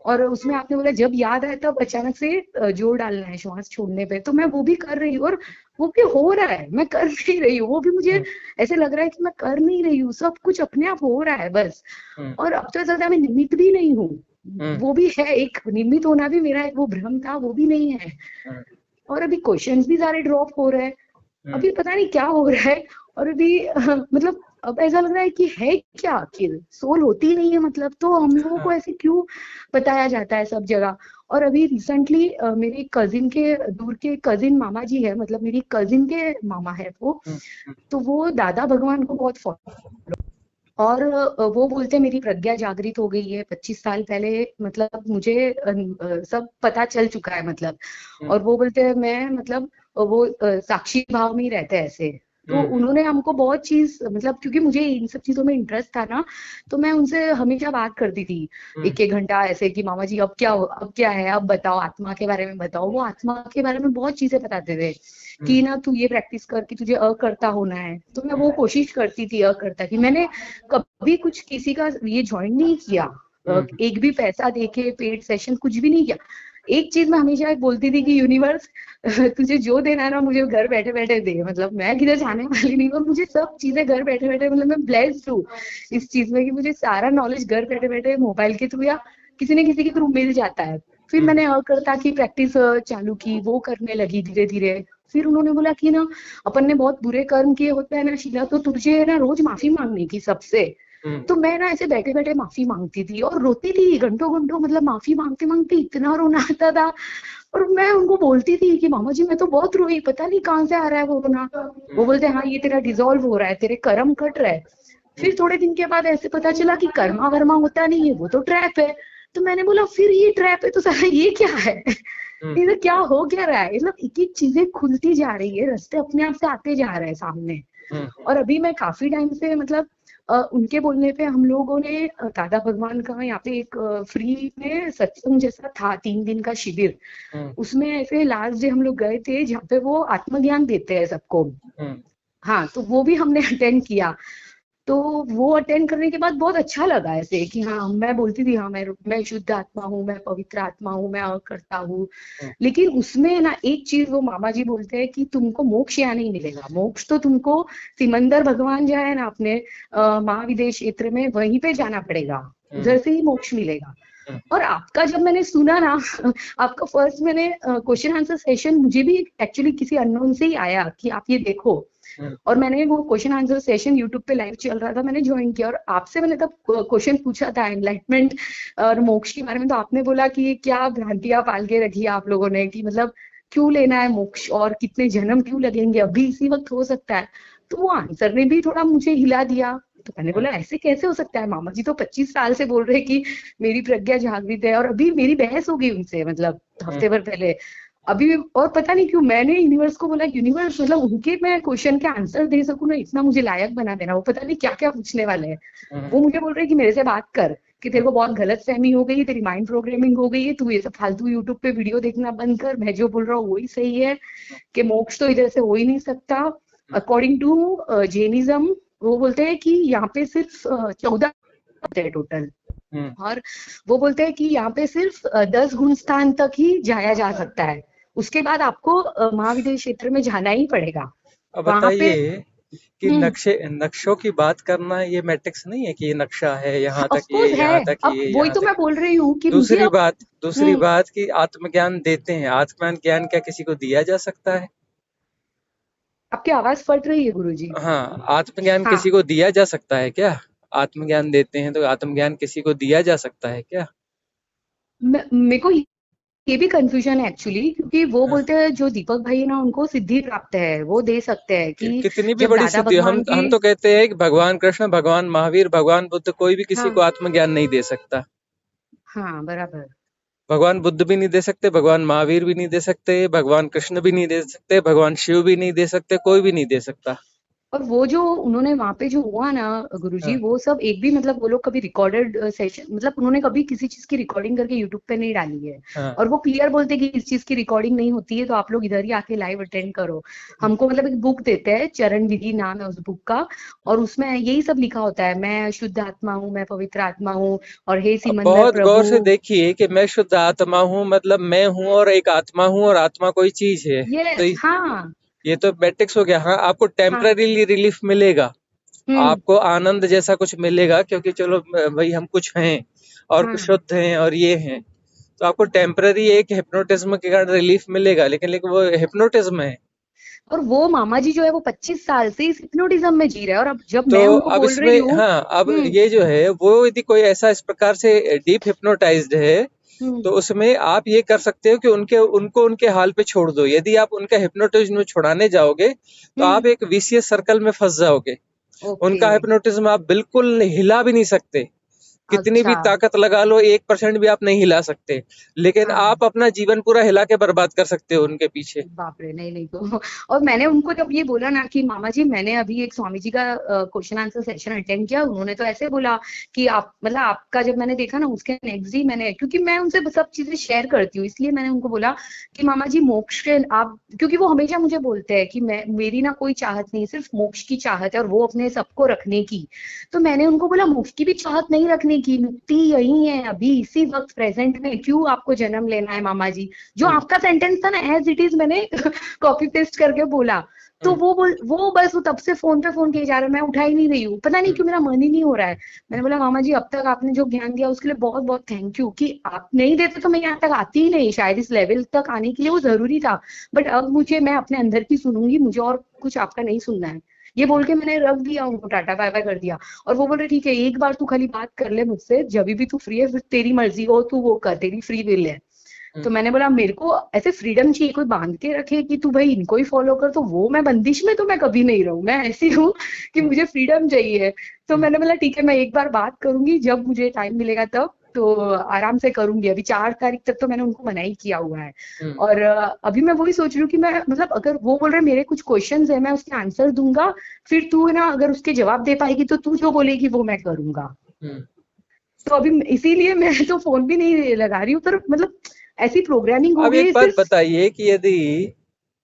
और उसमें आपने बोला जब याद आए तब अचानक से जोर डालना है श्वास छोड़ने पे, तो मैं वो भी कर रही हूँ और वो भी हो रहा है, मैं कर नहीं रही हूँ, वो भी मुझे ऐसे लग रहा है कि मैं कर नहीं रही हूँ, सब कुछ अपने आप हो रहा है बस। हम्म और अब तो ऐसा लगता है मैं निमित्त भी नहीं हूँ, हम्म वो भी है, एक निमित्त होना भी मेरा एक वो भ्रम था, वो भी नहीं है। हम्म और अभी क्वेश्चंस भी सारे ड्रॉप हो रहे हैं, हम्म अभी पता नहीं क्या हो रहा है। और अभी मतलब अब ऐसा लग रहा है कि है क्या आखिर, सोल होती ही नहीं है मतलब, तो हम लोगों को ऐसे क्यों बताया जाता है सब जगह। और अभी रिसेंटली मेरे कजिन के दूर के कजिन मामा जी है, मतलब मेरी कजिन के मामा है वो, हम्म तो वो दादा भगवान को बहुत और वो बोलते हैं मेरी प्रज्ञा जागृत हो गई है 25 साल पहले, मतलब मुझे सब पता चल चुका है मतलब। हम्म और वो बोलते हैं मैं मतलब वो साक्षी भाव में ही रहते हैं ऐसे। तो हम्म उन्होंने हमको बहुत चीज मतलब, क्योंकि मुझे इन सब चीजों में इंटरेस्ट था ना, तो मैं उनसे हमेशा बात करती थी हम्म 1-1 घंटा ऐसे कि मामा जी अब क्या है, अब बताओ आत्मा के बारे में बताओ। वो आत्मा के बारे में बहुत चीजें बताते थे कि हम्म ना तू ये प्रैक्टिस कर कि तुझे अकर्ता होना है, तो मैं वो कोशिश करती थी अकर्ता की। मैंने कभी कुछ किसी का ये ज्वाइन नहीं किया, हम्म एक भी पैसा देके पेड सेशन कुछ भी नहीं किया। एक चीज मैं हमेशा बोलती थी कि यूनिवर्स तुझे जो देना है ना मुझे घर बैठे बैठे दे, मतलब मैं किधर जाने वाली नहीं, और मुझे सब चीजें घर बैठे बैठे, मतलब मैं ब्लेस्ड हूँ इस चीज में कि मुझे सारा नॉलेज घर बैठे बैठे मोबाइल के थ्रू या किसी न किसी के थ्रू मिल जाता है। फिर हम्म मैंने अकर्ता की प्रैक्टिस चालू की, वो करने लगी धीरे धीरे। फिर उन्होंने बोला कि ना अपन ने बहुत बुरे कर्म किए होते हैं ना शीला, तो तुझे ना रोज माफी मांगने की सबसे, तो मैं ना ऐसे बैठे बैठे माफी मांगती थी और रोती थी घंटों घंटों, मतलब माफी मांगते मांगते इतना रोना आता था। और मैं उनको बोलती थी कि मामा जी मैं तो बहुत रोई, पता नहीं कहाँ से आ रहा है वो रोना। वो बोलते हाँ ये तेरा डिजोल्व हो रहा है, तेरे कर्म कट रहा है। फिर थोड़े दिन के बाद ऐसे पता चला कि कर्मा वर्मा होता नहीं है, वो तो ट्रैप है। तो मैंने बोला फिर ये ट्रैप है तो सारा ये क्या है? ये तो क्या हो क्या रहा है? मतलब एक एक चीजें खुलती जा रही है, रास्ते अपने आप से आते जा रहे हैं सामने। और अभी मैं काफी टाइम से मतलब उनके बोलने पे हम लोगों ने दादा भगवान का यहाँ पे एक फ्री में सत्संग जैसा था, 3 दिन का शिविर। उसमें ऐसे लास्ट डे हम लोग गए थे जहाँ पे वो आत्मज्ञान देते हैं सबको। हाँ, तो वो भी हमने अटेंड किया। तो वो अटेंड करने के बाद बहुत अच्छा लगा ऐसे कि हाँ, मैं बोलती थी हाँ मैं शुद्ध आत्मा हूँ, मैं पवित्र आत्मा हूँ, मैं करता हूँ। लेकिन उसमें ना एक चीज वो मामा जी बोलते हैं कि तुमको मोक्ष यहाँ नहीं मिलेगा। मोक्ष तो तुमको सिमंदर भगवान जो है ना अपने महाविदेश क्षेत्र में, वहीं पे जाना पड़ेगा, उधर से ही मोक्ष मिलेगा। और आपका जब मैंने सुना ना आपका फर्स्ट मैंने क्वेश्चन आंसर सेशन, मुझे भी एक्चुअली किसी अननोन से ही आया कि आप ये देखो। और मैंने वो क्वेश्चन आंसर सेशन यूट्यूब पे लाइव चल रहा था, मैंने ज्वाइन किया। और आपसे मैंने तब क्वेश्चन पूछा था एनलाइटमेंट और मोक्ष के बारे में। तो आपने बोला कि क्या भ्रांतियां पाल के रखी है आप लोगों ने, कि मतलब क्यों लेना है मोक्ष और कितने जन्म क्यों लगेंगे, अभी इसी वक्त हो सकता है। तो वो आंसर ने भी थोड़ा मुझे हिला दिया। तो मैंने बोला ऐसे कैसे हो सकता है? मामा जी तो 25 साल से बोल रहे कि मेरी प्रज्ञा जागृत है, और अभी मेरी बहस हो गई उनसे, मतलब हफ्ते भर पहले। अभी भी, और पता नहीं क्यों मैंने यूनिवर्स को बोला, यूनिवर्स मतलब उनके मैं क्वेश्चन के आंसर दे सकूं ना, इतना मुझे लायक बना देना। वो पता नहीं क्या क्या पूछने वाले हैं। वो मुझे बोल रहे हैं कि मेरे से बात कर, कि तेरे को बहुत गलत फहमी हो गई है, तेरी माइंड प्रोग्रामिंग हो गई है, तू ये सब फालतू यूट्यूब पे वीडियो देखना बंद कर, मैं जो बोल रहा हूँ वही सही है, कि मोक्ष तो इधर से हो ही नहीं सकता। अकॉर्डिंग टू जैनिज्म वो बोलते हैं कि यहाँ पे सिर्फ 14 होते हैं टोटल। और वो बोलते हैं कि यहाँ पे सिर्फ 10 गुण स्थान तक ही जाया जा सकता है, उसके बाद आपको महाविदेश क्षेत्र में जाना ही पड़ेगा। अब वहां पे बताइए कि नक्शों की बात करना ये मैट्रिक्स नहीं है कि ये नक्शा है, यहाँ ऑफ तक ये, कोर्स है। यहाँ तक अब ये, वही यहाँ तो तक। मैं बोल रही हूँ कि मुझे दूसरी अब बात दूसरी बात कि आत्मज्ञान देते हैं। आत्मज्ञान क्या किसी को दिया जा सकता है? आपकी आवाज फट रही है गुरुजी। हाँ, आत्मज्ञान हाँ, किसी को दिया जा सकता है क्या? आत्मज्ञान देते हैं तो आत्मज्ञान किसी को दिया जा सकता है क्या? मेरे को ये भी कंफ्यूजन है एक्चुअली, क्योंकि वो हाँ, बोलते हैं जो दीपक भाई है ना उनको सिद्धि प्राप्त है, वो दे सकते हैं कि कितनी भी जब बड़ी दादा सिद्धि, हम भगवान के। हम तो कहते हैं कि भगवान कृष्ण, भगवान महावीर, भगवान बुद्ध, कोई भी किसी को हाँ आत्मज्ञान नहीं दे सकता। हाँ बराबर। भगवान बुद्ध भी नहीं दे सकते, भगवान महावीर भी नहीं दे सकते, भगवान कृष्ण भी नहीं दे सकते, भगवान शिव भी नहीं दे सकते, कोई भी नहीं दे सकता। और वो जो उन्होंने वहां पे जो हुआ ना गुरुजी, हाँ, वो सब एक भी मतलब वो लोग कभी रिकॉर्डेड सेशन, मतलब उन्होंने कभी किसी चीज की रिकॉर्डिंग करके यूट्यूब पे नहीं डाली है। हाँ, और वो क्लियर बोलते हैं कि इस चीज की रिकॉर्डिंग नहीं होती है तो आप लोग इधर ही आके लाइव अटेंड करो। हमको मतलब एक बुक देते हैं, चरण विधि नाम है उस बुक का। और उसमें यही सब लिखा होता है, मैं शुद्ध आत्मा हूँ, मैं पवित्र आत्मा हूँ, और हे अब सिमंदर बहुत गौर से प्रभु। देखिए कि मैं शुद्ध आत्मा हूँ, मतलब मैं हूँ और एक आत्मा हूँ और आत्मा कोई चीज है। तो यस, हाँ ये तो मैट्रिक्स हो गया। हाँ, आपको हाँ। टेम्पररीली रिलीफ मिलेगा, हम्म। आपको आनंद जैसा कुछ मिलेगा, क्योंकि चलो भाई हम कुछ हैं और कुछ हाँ, शुद्ध हैं और ये हैं। तो आपको टेम्पररी एक हिप्नोटिज्म के कारण रिलीफ मिलेगा, लेकिन वो हिप्नोटिज्म है। और वो मामा जी जो है वो 25 साल से इस हिप्नोटिज्म में जी रहे हैं, और अब जब तो मैं उनको अब बोल रही इसमें, हूँ। हाँ, अब हम्म ये जो है वो यदि कोई ऐसा इस प्रकार से डीप हिप्नोटाइज्ड है, हम्म तो उसमें आप ये कर सकते हो कि उनके हाल पे छोड़ दो। यदि आप उनका हिप्नोटिज्म छुड़ाने जाओगे तो हम्म। आप एक विशियस सर्कल में फंस जाओगे। ओके। उनका हिप्नोटिज्म आप बिल्कुल हिला भी नहीं सकते, कितनी भी अच्छा। ताकत लगा लो 1% भी आप नहीं हिला सकते, लेकिन हाँ, आप अपना जीवन पूरा हिला के बर्बाद कर सकते हो उनके पीछे। बाप रे, नहीं नहीं तो। और मैंने उनको जब ये बोला ना कि मामा जी मैंने अभी एक स्वामी जी का क्वेश्चन आंसर सेशन अटेंड किया, उन्होंने तो ऐसे बोला कि आप मतलब आपका जब मैंने देखा ना उसके नेक्स्ट डे मैंने, क्योंकि मैं उनसे सब चीजें शेयर करती हूँ, इसलिए मैंने उनको बोला कि मामा जी मोक्ष के आप, क्योंकि वो हमेशा मुझे बोलते हैं कि मैं, मेरी ना कोई चाहत नहीं, सिर्फ मोक्ष की चाहत है और वो अपने सबको रखने की। तो मैंने उनको बोला मोक्ष की भी चाहत नहीं रखने की, मुक्ति यही है अभी इसी वक्त प्रेजेंट में, क्यों आपको जन्म लेना है मामा जी? जो हम्म, आपका सेंटेंस था ना एज इट इज मैंने कॉपी पेस्ट करके बोला। तो हम्म, वो बस वो तब से फोन पे फोन किए जा रहा है, मैं उठा ही नहीं रही हूँ, पता नहीं हम्म। क्यों मेरा मन ही नहीं हो रहा है। मैंने बोला मामा जी अब तक आपने जो ज्ञान दिया उसके लिए बहुत बहुत थैंक यू, कि आप नहीं देते तो मैं यहाँ तक आती ही नहीं, शायद इस लेवल तक आने के लिए वो जरूरी था। बट अब मुझे, मैं अपने अंदर की सुनूंगी, मुझे और कुछ आपका नहीं सुनना है। ये बोल के मैंने रख दिया उनको, टाटा बाय बाय कर दिया। और वो बोल रहे ठीक है एक बार तू खाली बात कर ले मुझसे, जब भी तू फ्री है फिर तेरी मर्जी हो तू वो कर, तेरी फ्री विल है। तो मैंने बोला मेरे को ऐसे फ्रीडम चाहिए, कोई बांध के रखे कि तू भाई इनको ही फॉलो कर, तो वो मैं बंदिश में तो मैं कभी नहीं रहूं, मैं ऐसी हूँ कि मुझे फ्रीडम चाहिए। तो मैंने बोला ठीक है मैं एक बार बात करूंगी, जब मुझे टाइम मिलेगा तब तो आराम से करूंगी। अभी 4 तारीख तक तो मैंने उनको मना ही किया हुआ है। और अभी मैं वही सोच रही हूँ कि मैं मतलब अगर वो बोल रहे मेरे कुछ क्वेश्चंस है मैं उसके आंसर दूंगा, फिर तू है ना अगर उसके जवाब दे पाएगी तो तू जो बोलेगी वो मैं करूंगा। तो अभी इसीलिए मैं तो फोन भी नहीं लगा रही हूँ, पर मतलब ऐसी प्रोग्रामिंग हो अब एक गई बात सिर्फ। बताइए कि यदि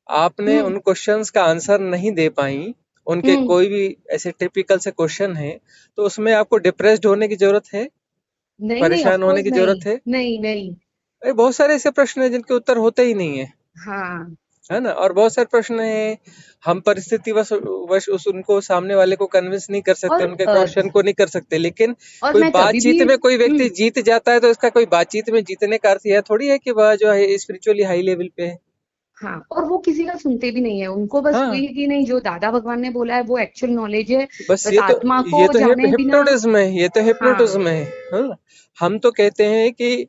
आपने हम्म उन क्वेश्चंस का आंसर नहीं दे पाई, उनके हम्म कोई भी ऐसे टिपिकल से क्वेश्चन है, तो उसमें आपको डिप्रेस्ड होने की जरूरत है, नहीं नहीं ऑफ परेशान होने कोर्स की नहीं। जरूरत है? नहीं नहीं। अरे बहुत सारे ऐसे प्रश्न हैं जिनके उत्तर होते ही नहीं है, हाँ। है ना? और बहुत सारे प्रश्न हैं, हम परिस्थिति वश वश उस उनको सामने वाले को कन्विंस नहीं कर सकते, और उनके क्वेश्चन को नहीं कर सकते, लेकिन और कोई मैं तभी भी बातचीत में कोई व्यक्ति जीत जाता है तो इसका कोई बातचीत में जीतने का अर्थ यह थोड़ी है कि वह जो है स्पिरिचुअली हाई लेवल पे है। हाँ, और वो किसी का सुनते भी नहीं है, उनको बस हाँ, वही है कि नहीं जो दादा भगवान ने बोला है वो एक्चुअल नॉलेज है, बस बस आत्मा ये को तो जाने बिना। हिप्नोटिज्म है, ये तो हाँ। हिप्नोटिज्म है ना? हम तो कहते हैं कि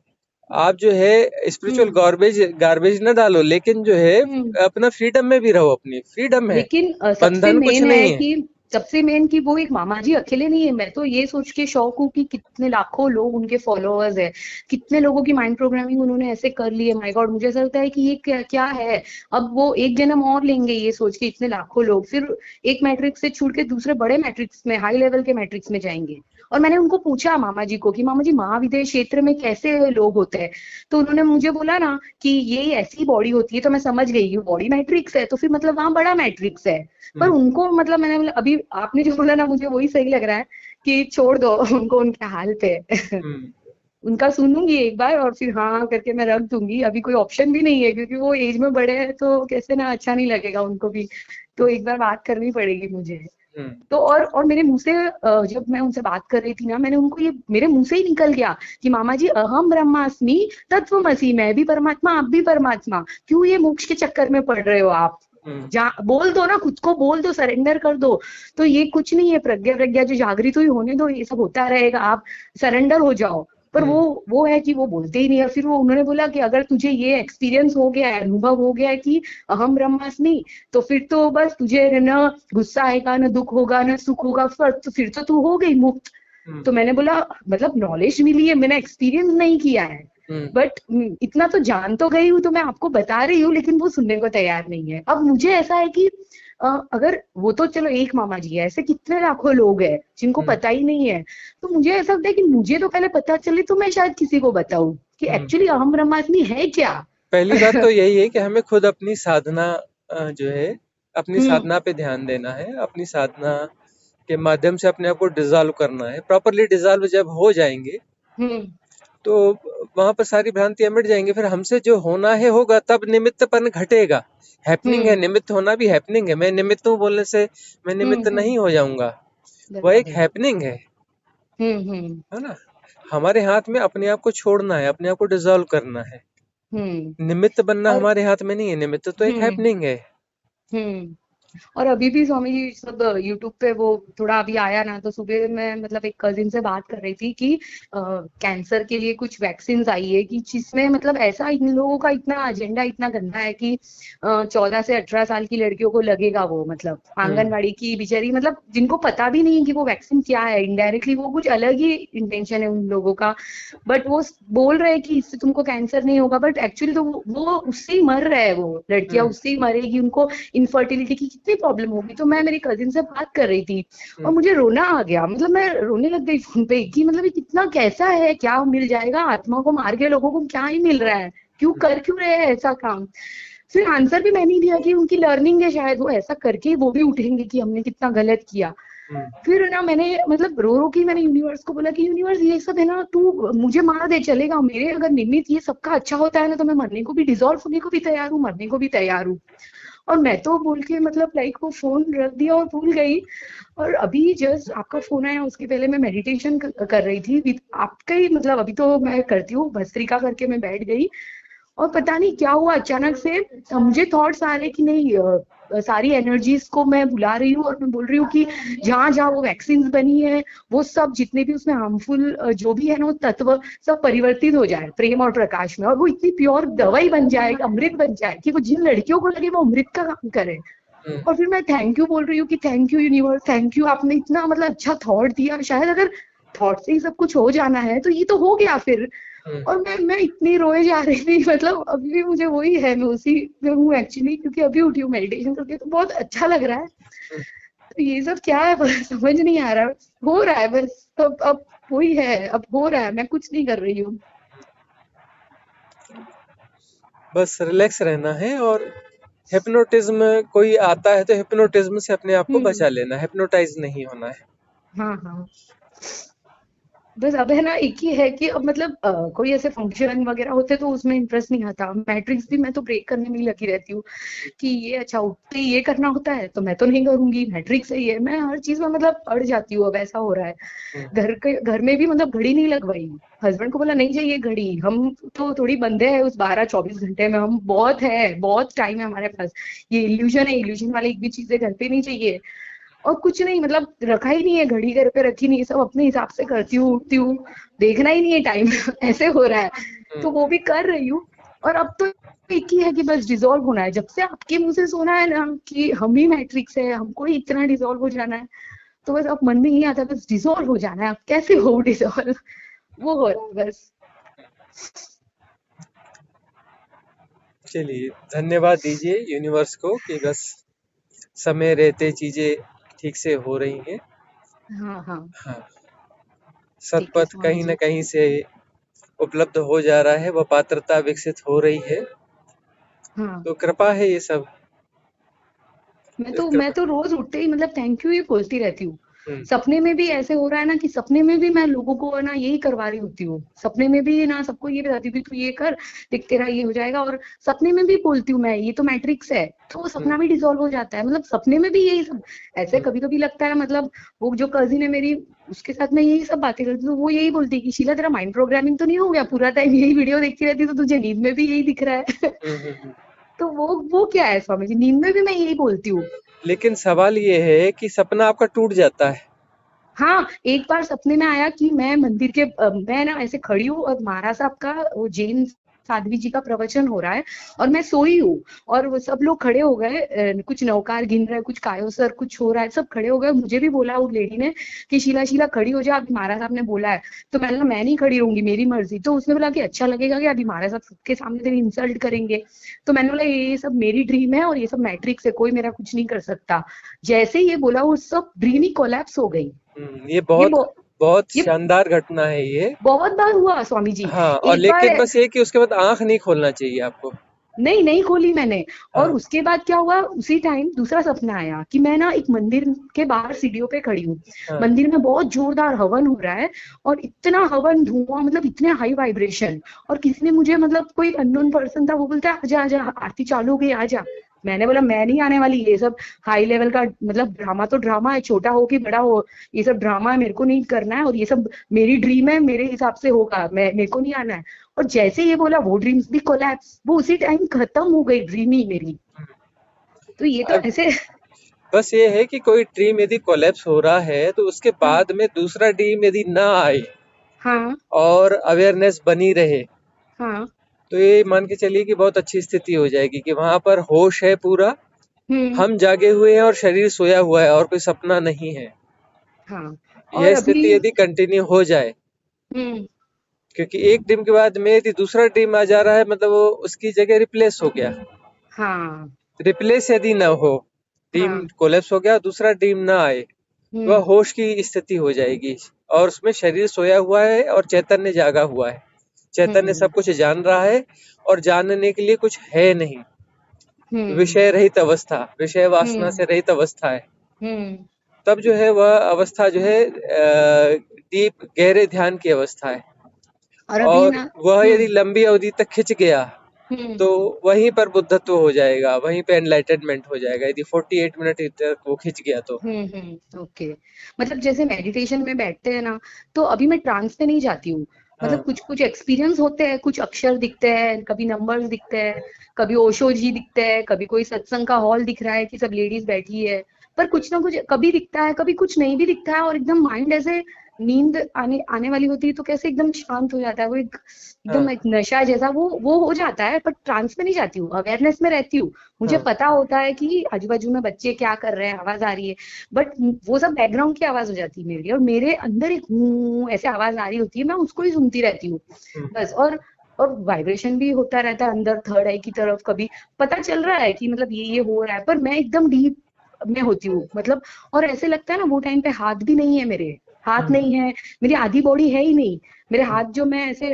आप जो है स्पिरिचुअल हम्म गार्बेज गार्बेज न डालो, लेकिन जो है हम्म अपना फ्रीडम में भी रहो, अपनी फ्रीडम है, लेकिन सबसे बंधन कुछ मेन है नहीं है। कि सबसे मेन कि वो एक मामा जी अकेले नहीं है। मैं तो ये सोच के शौक हूँ कि कितने लाखों लोग उनके फॉलोअर्स है, कितने लोगों की माइंड प्रोग्रामिंग उन्होंने ऐसे कर ली है। माय गॉड, मुझे ऐसा लगता है कि ये क्या क्या है। अब वो एक जन्म और लेंगे ये सोच के, इतने लाखों लोग फिर एक मैट्रिक्स से छूट के दूसरे बड़े मैट्रिक्स में, हाई लेवल के मैट्रिक्स में जाएंगे। और मैंने उनको पूछा मामा जी को कि मामा जी महाविद्या क्षेत्र में कैसे लोग होते हैं, तो उन्होंने मुझे बोला ना कि ये ऐसी बॉडी होती है। तो मैं समझ गई ये बॉडी मैट्रिक्स है, तो फिर मतलब वहां बड़ा मैट्रिक्स है। पर उनको मतलब मैंने बोला अभी आपने जो बोला ना मुझे वही सही लग रहा है कि छोड़ दो उनको उनके हाल पे। हम्म उनका सुनूंगी एक बार और फिर हाँ करके मैं रख दूंगी। अभी कोई ऑप्शन भी नहीं है क्योंकि वो एज में बड़े हैं, तो कैसे ना अच्छा नहीं लगेगा उनको भी। तो एक बार बात करनी पड़ेगी मुझे। हम्म तो और मेरे मुंह से जब मैं उनसे बात कर रही थी ना, मैंने उनको ये मेरे मुंह से ही निकल गया कि मामा जी अहम ब्रह्मास्मि तत्वमसि, मैं भी परमात्मा आप भी परमात्मा, क्यों ये मोक्ष के चक्कर में पड़ रहे हो आप। हम्म जा बोल दो ना, खुद को बोल दो, सरेंडर कर दो। तो ये कुछ नहीं है, प्रज्ञा प्रज्ञा जो जागृत हुई होने दो, ये सब होता रहेगा, आप सरेंडर हो जाओ। पर वो है कि वो बोलते ही नहीं है। फिर वो उन्होंने बोला कि अगर तुझे ये एक्सपीरियंस हो गया है, अनुभव हो गया है कि अहम ब्रह्मास्मि, तो फिर तो बस तुझे न गुस्सा आएगा, न दुख होगा, न सुख होगा, फिर तो तू हो गई मुक्त। तो मैंने बोला मतलब नॉलेज मिली है, मैंने एक्सपीरियंस नहीं किया है, हम्म बट इतना तो जान तो गई हूँ, तो मैं आपको बता रही हूँ, लेकिन वो सुनने को तैयार नहीं है। अब मुझे ऐसा है कि अगर वो तो चलो एक मामा जी है, ऐसे कितने लाखों लोग हैं जिनको हम्म पता ही नहीं है। तो मुझे ऐसा लगता है कि मुझे तो पहले पता चले तो मैं शायद किसी को बताऊं कि हम्म एक्चुअली अहम ब्रह्मास्मि है क्या। पहली बात तो यही है कि हमें खुद अपनी साधना जो है अपनी हम्म साधना पे ध्यान देना है, अपनी साधना के माध्यम से अपने आप को डिसॉल्व करना है। प्रॉपरली डिसॉल्व जब हो जाएंगे हम्म तो वहां पर सारी भ्रांतियां मिट जाएंगी, फिर हमसे जो होना है होगा, तब निमित्तपन घटेगा। हैपनिंग है, हम्म निमित्त होना भी हैपनिंग है। मैं निमित्त हूँ बोलने से मैं निमित्त नहीं हो जाऊंगा, वह एक बराबर। हैपनिंग हम्म। है ना? हमारे हाथ में अपने आप को छोड़ना है, अपने आप को डिसॉल्व करना है। हम्म। निमित्त बनना और हमारे हाथ में नहीं है, निमित्त तो एक हम्म हैपनिंग है। हम्म और अभी भी स्वामी जी सब यूट्यूब पे वो थोड़ा अभी आया ना, तो सुबह मैं मतलब एक कजिन से बात कर रही थी कि कैंसर के लिए कुछ वैक्सीन आई है कि जिसमें मतलब ऐसा इन लोगों का इतना एजेंडा इतना गंदा है कि 14 से 18 साल की लड़कियों को लगेगा वो, मतलब हम्म आंगनवाड़ी की बेचारी, मतलब जिनको पता भी नहीं है कि वो वैक्सीन क्या है, इनडायरेक्टली वो कुछ अलग ही इंटेंशन है उन लोगों का। बट वो बोल रहे हैं कि इससे तुमको कैंसर नहीं होगा, बट एक्चुअली तो वो उससे ही मर रहे हैं, वो लड़कियां हम्म उससे ही मरेगी, उनको इनफर्टिलिटी की कितनी प्रॉब्लम होगी। तो मैं मेरी कजिन से बात कर रही थी और हम्म मुझे रोना आ गया, मतलब मैं रोने लग गई फोन पे कि मतलब ये कितना कैसा है, क्या मिल जाएगा आत्मा को मार के लोगों को, क्या ही मिल रहा है, क्यों रहे हैं ऐसा काम। फिर आंसर भी मैंने दिया कि उनकी लर्निंग है, शायद वो ऐसा करके वो भी उठेंगे कि हमने कितना गलत किया। हम्म फिर ना मैंने मतलब रो रो के मैंने यूनिवर्स को बोला कि यूनिवर्स ये सब है ना, तू मुझे मार दे चलेगा, मेरे अगर निमित्त ये सबका अच्छा होता है ना, तो मैं मरने को भी, डिजोल्व होने को भी तैयार हूँ, मरने को भी तैयार हूँ। और मैं तो बोल के मतलब लाइक वो फोन रख दिया और भूल गई। और अभी जस्ट आपका फोन आया, उसके पहले मैं मेडिटेशन कर रही थी विद आपका ही, मतलब अभी तो मैं करती हूँ भस्त्रिका करके मैं बैठ गई। और पता नहीं क्या हुआ अचानक से मुझे थॉट्स आ रहे कि नहीं सारी एनर्जीज को मैं बुला रही हूँ और मैं बोल रही हूँ कि जहाँ जहाँ वो वैक्सीन बनी है वो सब जितने भी उसमें हार्मफुल जो भी है ना वो तत्व सब परिवर्तित हो जाए प्रेम और प्रकाश में, और वो इतनी प्योर दवाई बन जाए, अमृत बन जाए कि वो जिन लड़कियों को लगे वो अमृत का काम करे। और फिर मैं थैंक यू बोल रही हूँ कि thank you universe, thank you, आपने इतना मतलब अच्छा थॉट दिया। शायद अगर थॉट से ही सब कुछ हो जाना है तो ये तो हो गया फिर। और मैं इतनी रोए जा रही थी, मतलब अभी भी मुझे वही है, मैं उसी में हूँ एक्चुअली, क्योंकि अभी उठी हूँ मेडिटेशन करके तो बहुत अच्छा लग रहा है। तो ये सब क्या है बस समझ नहीं आ रहा, हो रहा है बस, अब वही है, अब हो रहा है, मैं कुछ नहीं कर रही हूँ। बस रिलैक्स रहना है। और हिप्नोटिज्म कोई आता है तो हिप्नोटिज्म से अपने आप को बचा लेना, हिप्नोटाइज नहीं होना है। हाँ हाँ, बस अब है ना एक ही है कि अब मतलब कोई ऐसे फंक्शन वगैरह होते तो उसमें इंटरेस्ट नहीं आता। मैट्रिक्स भी मैं तो ब्रेक करने में ही लगी रहती हूँ कि ये अच्छा उठते ही ये करना होता है तो मैं तो नहीं करूंगी, मैट्रिक्स है ये, मैं हर चीज में मतलब अड़ जाती हूँ। अब ऐसा हो रहा है घर में भी, मतलब घड़ी नहीं लगवाई, हस्बैंड को बोला नहीं चाहिए घड़ी, हम तो थोड़ी बंधे हैं उस 12-24 घंटे में, हम बहुत है, बहुत टाइम है हमारे पास, ये इल्यूजन है, इल्यूजन वाली एक भी चीजें घर पे नहीं चाहिए। और कुछ नहीं, मतलब रखा ही नहीं है, घड़ी घर पे रखी नहीं है, सब अपने हिसाब से करती हूँ, उठती हूँ, देखना ही नहीं है टाइम ऐसे हो रहा है, तो वो भी कर रही हूँ। और अब तो एक ही है कि बस डिसॉल्व होना है, जब से आपके मुंह से सुना है ना कि हम ही मैट्रिक्स है, हमको ही इतना डिसॉल्व हो जाना है, तो बस अब मन में ही आता है बस डिसॉल्व हो जाना है, अब कैसे हो डिसॉल्व, वो हो रहा है बस। चलिए, धन्यवाद दीजिए यूनिवर्स को कि बस समय रहते चीजें ठीक से हो रही हैं। हाँ हाँ, हाँ, ठीक है सतपथ स्वामी कहीं न जी। कहीं से उपलब्ध हो जा रहा है, वह पात्रता विकसित हो रही है, हाँ, तो कृपा है ये सब। मैं कृपा। तो रोज उठते ही मतलब थैंक यू ही बोलती रहती हूँ। हम्म, सपने में भी ऐसे हो रहा है ना कि सपने में भी मैं लोगों को ना यही करवा रही होती हूँ, सपने में भी ना सबको ये बताती हूँ कि तू ये कर, देख तेरा ये हो जाएगा, और सपने में भी बोलती हूँ मैं ये तो मैट्रिक्स है, तो वो हम्म, सपना भी डिसॉल्व हो जाता है, मतलब सपने में भी यही सब। ऐसे हम्म, कभी कभी लगता है, मतलब वो जो कजिन है मेरी, उसके साथ मैं यही सब बातें करती हूँ, तो वो यही बोलती है कि शीला तेरा माइंड प्रोग्रामिंग तो नहीं हो गया, पूरा टाइम यही वीडियो देखती रहती है तो तुझे नींद में भी यही दिख रहा है हम्म। तो वो क्या है स्वामी जी, नींद में भी मैं यही बोलती हूँ। लेकिन सवाल ये है कि सपना आपका टूट जाता है। हाँ, एक बार सपने में आया कि मैं मंदिर के मैं ना ऐसे खड़ी हूँ और महाराज साहब का वो जैन साध्वी जी का प्रवचन हो रहा है, और मैं सोई हूँ, और वो सब लोग खड़े हो गए, कुछ नौकार गिन रहे, कुछ कायोसर कुछ हो रहा है, सब खड़े हो गए, मुझे भी बोला उस लेडी ने कि शीला शीला खड़ी हो जा, अभी महाराज साहब ने बोला है। तो मैंने कहा मैं नहीं खड़ी रहूंगी, मेरी मर्जी। तो उसने बोला कि अच्छा लगेगा कि अभी महाराज साहब सबके सामने तेरी इंसल्ट करेंगे। तो मैंने बोला ये सब मेरी ड्रीम है और ये सब मैट्रिक्स है, कोई मेरा कुछ नहीं कर सकता। जैसे ही ये बोला वो सब ड्रीम ही कोलैप्स हो गई। ये ये बहुत बहुत ये शानदार घटना है ये। बहुत बार हुआ स्वामी जी। हाँ, और एक बार लेकिन बस ये कि उसके बाद आंख नहीं खोलना चाहिए आपको। नहीं नहीं खोली मैंने। और हाँ, उसके बाद क्या हुआ, उसी टाइम दूसरा सपना आया कि मैं ना एक मंदिर के बाहर सीढ़ियों पे खड़ी हूँ, हाँ, मंदिर में बहुत जोरदार हवन हो रहा है, और इतना हवन धुआं, मतलब इतने हाई वाइब्रेशन, और किसी ने मुझे, मतलब कोई अननोन पर्सन था, वो बोलता है आजा आजा आरती चालू हो गई आजा। मैंने बोला मैं नहीं आने वाली, ये सब हाई लेवल का मतलब ड्रामा तो ड्रामा है, छोटा हो कि बड़ा हो, ये सब ड्रामा है, मेरे को नहीं करना है, और ये सब मेरी ड्रीम है, मेरे हिसाब से होगा, मैं मेरे को नहीं आना है। और जैसे ये बोला वो ड्रीम्स भी कोलैप्स, वो उसी टाइम खत्म हो गई ड्रीम ही मेरी। तो ये तो अब ऐसे बस ये है कि कोई ड्रीम यदि कोलैप्स हो रहा है तो उसके हाँ बाद में दूसरा ड्रीम यदि ना आए हाँ और अवेयरनेस बनी रहे, हाँ। तो ये मान के चलिए कि बहुत अच्छी स्थिति हो जाएगी कि वहां पर होश है पूरा, हम्म। हम जागे हुए हैं और शरीर सोया हुआ है और कोई सपना नहीं है। हाँ, और यह अभी स्थिति यदि कंटिन्यू हो जाए, हम्म। क्योंकि एक ड्रीम के बाद में यदि दूसरा ड्रीम आ जा रहा है, मतलब वो उसकी जगह रिप्लेस हो गया। हाँ रिप्लेस यदि न हो, ड्रीम हाँ। कोलैप्स हो गया, दूसरा ड्रीम ना आए, तो वह हम्म होश की स्थिति हो जाएगी और उसमें शरीर सोया हुआ है और चैतन्य जागा हुआ है। चैतन्य हम्म सब कुछ जान रहा है और जानने के लिए कुछ है नहीं। हम्म विषय रहित अवस्था, विषय वासना हम्म से रहित अवस्था है। हम्म। तब जो है वह अवस्था जो है डीप गहरे ध्यान की अवस्था है। और अभी और ना वह यदि लंबी अवधि तक खिंच गया हम्म तो वहीं पर बुद्धत्व हो जाएगा, वहीं पे एनलाइटनमेंट हो जाएगा, यदि 48 मिनट तक वो खिंच गया तो। ओके। मतलब जैसे मेडिटेशन में बैठते हैं ना, तो अभी मैं ट्रांस में नहीं जाती हूँ, मतलब हाँ कुछ कुछ एक्सपीरियंस होते हैं, कुछ अक्षर दिखते हैं, कभी नंबर्स दिखते हैं, कभी ओशो जी दिखते हैं, कभी कोई सत्संग का हॉल दिख रहा है कि सब लेडीज बैठी है, पर कुछ ना कुछ कभी दिखता है, कभी कुछ नहीं भी दिखता है, और एकदम माइंड ऐसे नींद आने आने वाली होती है तो कैसे एकदम शांत हो जाता है, वो एकदम एक हाँ नशा जैसा वो हो जाता है, पर ट्रांस में नहीं जाती हूँ, अवेयरनेस में रहती हूँ। मुझे हाँ। पता होता है कि आजू बाजू में बच्चे क्या कर रहे हैं, आवाज आ रही है, बट वो सब बैकग्राउंड की आवाज हो जाती है मेरी, और मेरे अंदर एक हूँ ऐसे आवाज आ रही होती है, मैं उसको ही सुनती रहती हूँ बस। और वाइब्रेशन भी होता रहता है अंदर थर्ड आई की तरफ, कभी पता चल रहा है कि मतलब ये हो रहा है, पर मैं एकदम डीप में होती हूँ मतलब। और ऐसे लगता है ना वो टाइम पे हाथ भी नहीं है मेरे, हाथ हम्म नहीं है, मेरी आधी बॉडी है ही नहीं, मेरे हम्म हाथ जो मैं ऐसे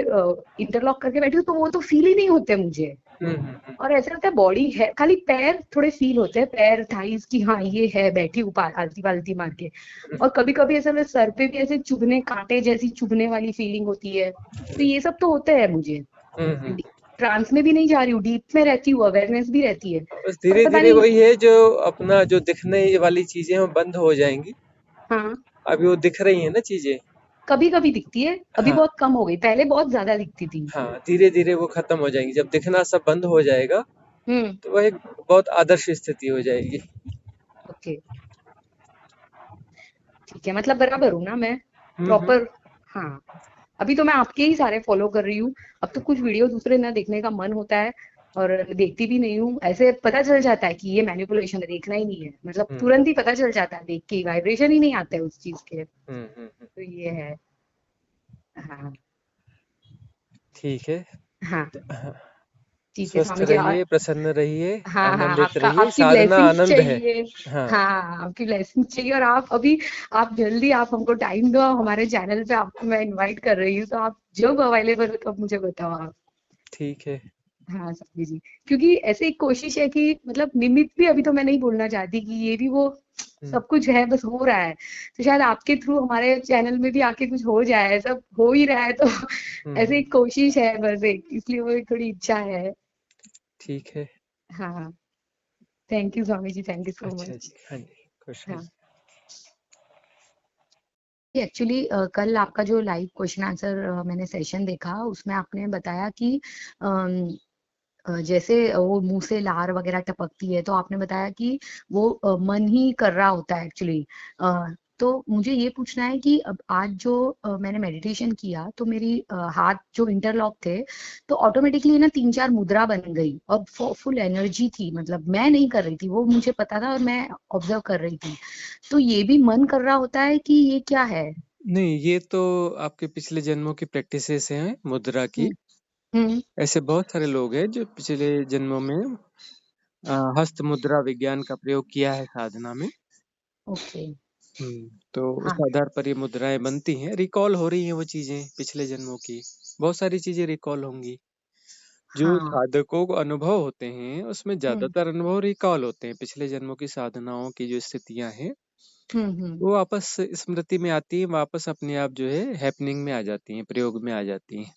इंटरलॉक करके बैठी हूँ तो वो तो फील ही नहीं होते मुझे। हम्म। और ऐसा लगता है बॉडी है, खाली पैर थोड़े फील होते हैं, पैर थाइस की हाँ ये है, बैठी ऊपर आलती पालती मार के। और कभी कभी ऐसा मेरे सर पे भी ऐसे चुभने, कांटे जैसी चुभने वाली फीलिंग होती है, तो ये सब तो होते हैं मुझे। हम्म। ट्रांस में भी नहीं जा रही हूँ, डीप में रहती हूँ, अवेयरनेस भी रहती है, बस पर धीरे पता धीरे नहीं। वही है जो अपना जो दिखने वाली चीजें हैं वो बंद हो जाएंगी। हाँ, अभी वो दिख रही है ना चीजें। कभी कभी दिखती है, अभी हाँ बहुत कम हो गई, पहले बहुत ज्यादा दिखती थी। हाँ, धीरे धीरे वो खत्म हो जाएंगी। जब दिखना सब बंद हो जाएगा हम्म। तो वह एक बहुत आदर्श स्थिति हो जाएगी। ओके, ठीक है, मतलब बराबर हूँ ना मैं, हम्म। प्रॉपर। हाँ, अभी तो मैं आपके ही सारे फॉलो कर रही हूँ। अब तो कुछ वीडियो दूसरे ना देखने का मन होता है, और देखती भी नहीं हूँ, ऐसे पता चल जाता है कि ये मैनिपुलेशन है, देखना ही नहीं है, मतलब हम्म तुरंत ही पता चल जाता है, देख के वाइब्रेशन ही नहीं आते उस चीज के। हम्म। तो ये है। हाँ। ठीक है। हाँ, हाँ, ठीक है स्वस्थ स्वामी जी। रहिए, प्रसन्न रहिए, हाँ हाँ, आनंदित आपका रहिए। आपकी साधना ब्लेसिंग्स आनंद है। चाहिए। हाँ। हाँ, आपकी ब्लेसिंग्स चाहिए, और आप अभी, आप जल्दी, आप हमको टाइम दो, हमारे चैनल पे आपको मैं इनवाइट कर रही हूँ, तो आप जब अवेलेबल हो तब मुझे बताओ आप। ठीक है। हाँ स्वामी जी, क्योंकि ऐसे एक कोशिश है कि मतलब निमित्त भी अभी तो मैं नहीं बोलना चाहती कि ये भी वो हम्म सब कुछ है, बस हो रहा है, तो शायद आपके थ्रू हमारे चैनल में भी आके कुछ हो जाए, सब हो ही रहा है तो ऐसे हम्म। एक कोशिश है बस, एक इसलिए वो एक थोड़ी इच्छा है। ठीक है। हाँ, thank you Swami ji, thank you so अच्छा मच। जी, हाँ जी, खुश हाँ, रहिए। एक्चुअली कल आपका जो लाइव क्वेश्चन आंसर मैंने सेशन देखा, उसमें आपने बताया कि अम, जैसे वो मुंह से लार वगैरह टपकती है, तो आपने बताया कि वो मन ही कर रहा होता है एक्चुअली। तो मुझे ये पूछना है कि अब आज जो मैंने मेडिटेशन किया, तो मेरी हाथ जो इंटरलॉक थे, तो ऑटोमेटिकली ना 3-4 मुद्रा बन गई, और फुल एनर्जी थी, मतलब मैं नहीं कर रही थी, वो मुझे पता था और मैं ऑब्जर्व कर रही थी। तो ये भी मन कर रहा होता है कि ये क्या है? नहीं, ये तो आपके पिछले जन्मों की प्रैक्टिसेस हैं मुद्रा की। हम्म। हम्म। ऐसे बहुत सारे लोग हैं जो पिछले जन्मों में हस्त मुद्रा विज्ञान का प्रयोग किया है साधना में। ओके। तो उस हाँ। आधार पर ये मुद्राएं बनती हैं, रिकॉल हो रही हैं वो चीजें पिछले जन्मों की। बहुत सारी चीजें रिकॉल होंगी। जो हाँ। साधकों को अनुभव होते हैं उसमें हम्म। ज्यादातर अनुभव रिकॉल होते हैं। पिछले जन्मों की साधनाओं की जो स्थितियां हैं हम्म। वो वापस स्मृति में आती है, वापस अपने आप जो है हैपनिंग में आ जाती हैं, प्रयोग में आ जाती हैं।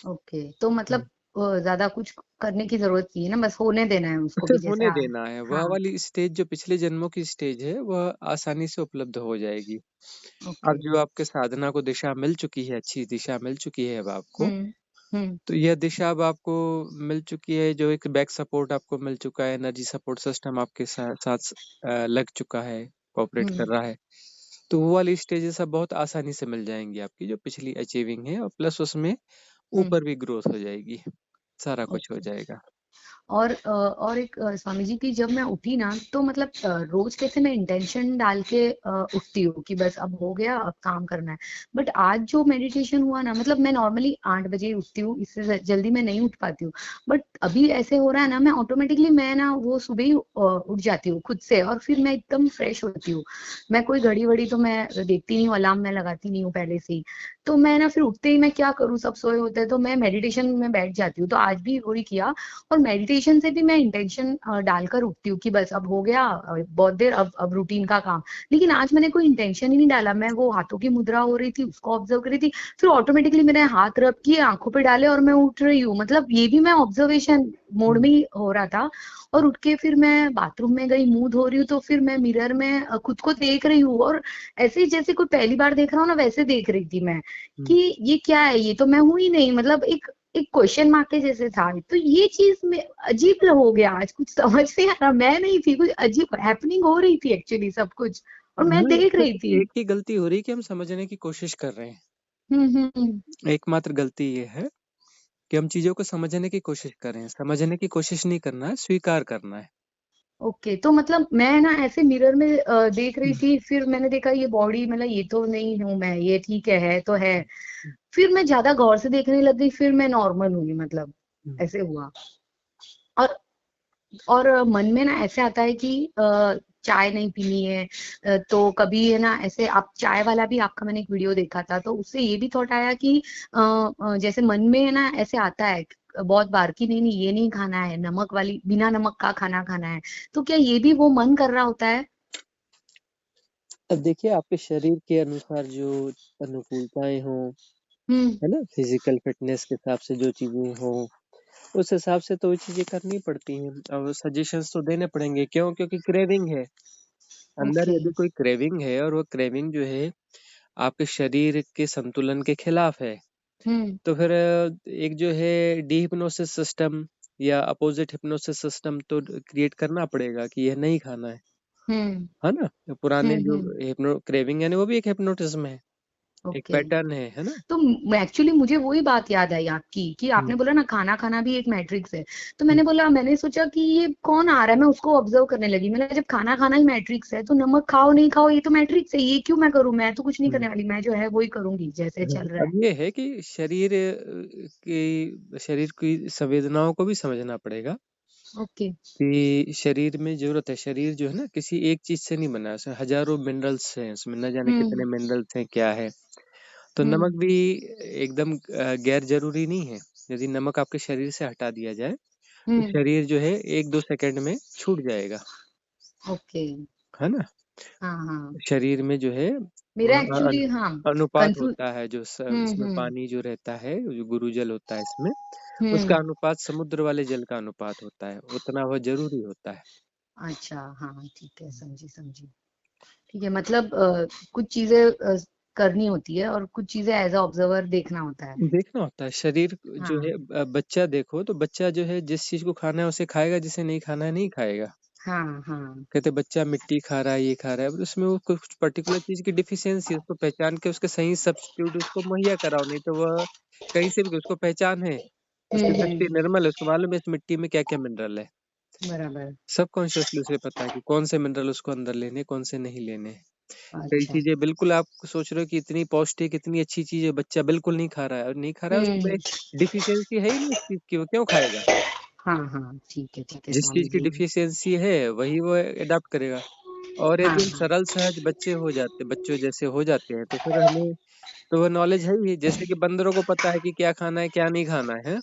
ओके, तो मतलब हम्म। ज्यादा कुछ करने की जरूरत नहीं है ना, बस होने देना है उसको उसे भी जैसे होने देना है। वह हाँ। वाली स्टेज जो पिछले जन्मों की स्टेज है वह आसानी से उपलब्ध हो जाएगी। अब ओके। जो आपके साधना को दिशा मिल चुकी है, अच्छी दिशा मिल चुकी है अब आपको, हम्म। हम्म। तो यह दिशा अब आपको मिल चुकी है। जो एक बैक सपोर्ट आपको मिल चुका है, एनर्जी सपोर्ट सिस्टम आपके साथ साथ लग चुका है, कोऑपरेट हम्म। कर रहा है, तो वो वाली स्टेजेस अब बहुत आसानी से मिल जाएंगी आपकी जो पिछली अचीविंग है, और प्लस उसमें हम्म। ऊपर भी ग्रोथ हो जाएगी, सारा कुछ हो ओके। जाएगा। और एक स्वामी जी की, जब मैं उठी ना, तो मतलब रोज कैसे मैं इंटेंशन डाल के उठती हूँ कि बस अब हो गया, अब काम करना है, बट आज जो मेडिटेशन हुआ ना, मतलब मैं नॉर्मली 8 बजे उठती हूँ, इससे जल्दी मैं नहीं उठ पाती हूँ, बट अभी ऐसे हो रहा है ना, मैं ऑटोमेटिकली मैं ना वो सुबह ही उठ जाती हूँ खुद से, और फिर मैं एकदम फ्रेश होती हूँ। मैं कोई घड़ी वड़ी तो मैं देखती नहीं हूँ, अलार्म मैं लगाती नहीं हूँ पहले से ही। तो मैं ना फिर उठते ही मैं क्या करूँ, सब सोए होते हैं, तो मैं मेडिटेशन में बैठ जाती हूँ, तो आज भी वही किया। और मेडिटेशन से भी मैं इंटेंशन डालकर उठती हूँ कि बस अब हो गया, बहुत देर, अब रूटीन का काम। लेकिन आज मैंने कोई इंटेंशन ही नहीं डाला, मैं वो हाथों की मुद्रा हो रही थी उसको ऑब्जर्व कर रही थी, फिर ऑटोमेटिकली मैंने हाथ रब किए, आंखों पे डाले, और मैं उठ रही हूँ, मतलब ये भी मैं ऑब्जर्वेशन मोड में ही हो रहा था। और उठ के फिर मैं बाथरूम में गई, मुंह धो रही हूँ, तो फिर मैं मिरर में खुद को देख रही हूँ, और ऐसे ही जैसे कोई पहली बार देख रहा हूँ ना, वैसे देख रही थी मैं कि ये क्या है, ये तो मैं हूं ही नहीं, मतलब एक एक क्वेश्चन मार्क के जैसे था। तो ये चीज में अजीब हो गया आज, कुछ समझ नहीं आ रहा, मैं नहीं थी, कुछ अजीब हैपनिंग हो रही थी एक्चुअली सब कुछ, और मैं हाँ, देख तो रही थी। एक ही गलती हो रही है कि हम समझने की कोशिश कर रहे हैं। हम्म। एकमात्र गलती ये है कि हम चीजों को समझने की कोशिश कर रहे हैं। समझने की कोशिश नहीं करना है, स्वीकार करना है। ओके, तो मतलब मैं ना ऐसे मिरर में देख रही थी, फिर मैंने देखा ये बॉडी, मतलब ये तो नहीं हूं मैं, ये ठीक है तो है। फिर मैं ज्यादा गौर से देखने लग गई, फिर मैं नॉर्मल हुई, मतलब ऐसे हुआ। और मन में ना ऐसे आता है कि चाय नहीं पीनी है, तो कभी है ना ऐसे, आप चाय वाला भी आपका मैंने एक वीडियो देखा था, तो उससे ये भी थॉट आया कि जैसे मन में है ना ऐसे आता है बहुत बार कि नहीं नहीं, ये नहीं खाना है, नमक वाली, बिना नमक का खाना खाना है। तो क्या ये भी वो मन कर रहा होता है? अब देखिए, आपके शरीर के अनुसार जो अनुकूलताएं हों, हम्म। है ना, फिजिकल फिटनेस के हिसाब से जो चीजें हों, उस हिसाब से तो वो चीजें करनी पड़ती हैं। और सजेशंस तो देने पड़ेंगे। क्यों? क्योंकि क्रेविंग है अंदर। ओके। यदि कोई क्रेविंग है और वो क्रेविंग जो है आपके शरीर के संतुलन के खिलाफ है, हम्म। तो फिर एक जो है डी हिप्नोसिस सिस्टम या अपोजिट हिप्नोसिस सिस्टम तो क्रिएट करना पड़ेगा कि यह नहीं खाना हम्म। है ना। तो पुराने जो हम्म। हिप्नो क्रेविंग है ना, वो भी एक हिप्नोटिज्म है, एक ओके। पैटर्न है ना। तो एक्चुअली मुझे वही बात याद आई आपकी, कि आपने हम्म, बोला ना खाना खाना भी एक मैट्रिक्स है। तो हम्म, मैंने सोचा कि ये कौन आ रहा है, मैं उसको ऑब्जर्व करने लगी। मैंने जब खाना खाना ही मैट्रिक्स है, तो नमक खाओ नहीं खाओ ये तो मैट्रिक्स है, ये क्यों मैं करूं, मैं तो कुछ नहीं हम्म। करने वाली, मैं जो है वही करूंगी जैसे हाँ, चल रहा अब है। ये है कि शरीर की संवेदनाओं को भी समझना पड़ेगा ओके। कि शरीर में जरूरत है। शरीर जो है ना, किसी एक चीज से नहीं बना है, उसमें हजारों मिनरल्स हैं, उसमें न जाने हम्म। कितने मिनरल्स हैं, क्या है। तो हम्म। नमक भी एकदम गैर जरूरी नहीं है। यदि नमक आपके शरीर से हटा दिया जाए तो हम्म। शरीर जो है 1-2 सेकंड में छूट जाएगा, ओके। है ना। हाँ हाँ। शरीर में जो है मेरा एक्चुअली, हाँ, अनुपात कंफ्यूज। होता है, जो इसमें हम्म। पानी जो रहता है, जो गुरुजल होता है इसमें, उसका हम्म। अनुपात समुद्र वाले जल का अनुपात होता है, उतना वह जरूरी होता है। अच्छा, हाँ ठीक है, समझी समझी। ठीक है, मतलब कुछ चीजें करनी होती है, और कुछ चीजें एज अ ऑब्जर्वर देखना होता है। देखना होता है शरीर जो है। हाँ बच्चा देखो तो बच्चा जो है जिस चीज को खाना है उसे खाएगा, जिसे नहीं खाना है नहीं खाएगा। हाँ हाँ। कहते बच्चा मिट्टी खा रहा है, ये खा रहा है, पर उसमें वो कुछ पर्टिकुलर चीज की डिफिशियंसी है, उसको पहचान के उसके सही सब्स्टिट्यूट उसको मुहैया कराओ, नहीं तो वह कहीं से भी, उसको पहचान है, उसकी दृष्टि हम्म। निर्मल है, उसको मालूम है इस मिट्टी में क्या क्या मिनरल है। बराबर। सबकॉन्शियसली उसे पता है कि कौन से मिनरल उसको अंदर लेने, कौन से नहीं लेने। कई अच्छा। चीजें बिल्कुल आप सोच रहे हो कि इतनी पौष्टिक, इतनी अच्छी चीज है, बच्चा बिल्कुल नहीं खा रहा है, और नहीं खा रहा है उसमें हम्म। डिफिशियंसी है ही नहीं उस चीज की, वो क्यों खाएगा। हाँ हाँ, ठीक है जिस चीज स्वामी की जी। डिफिशियंसी है वही वो अडॉप्ट करेगा। और हाँ यदि हम हाँ। सरल सहज बच्चों जैसे हो जाते हैं, तो फिर हमें तो वह नॉलेज है ही। जैसे कि बंदरों को पता है कि क्या खाना है क्या नहीं खाना है।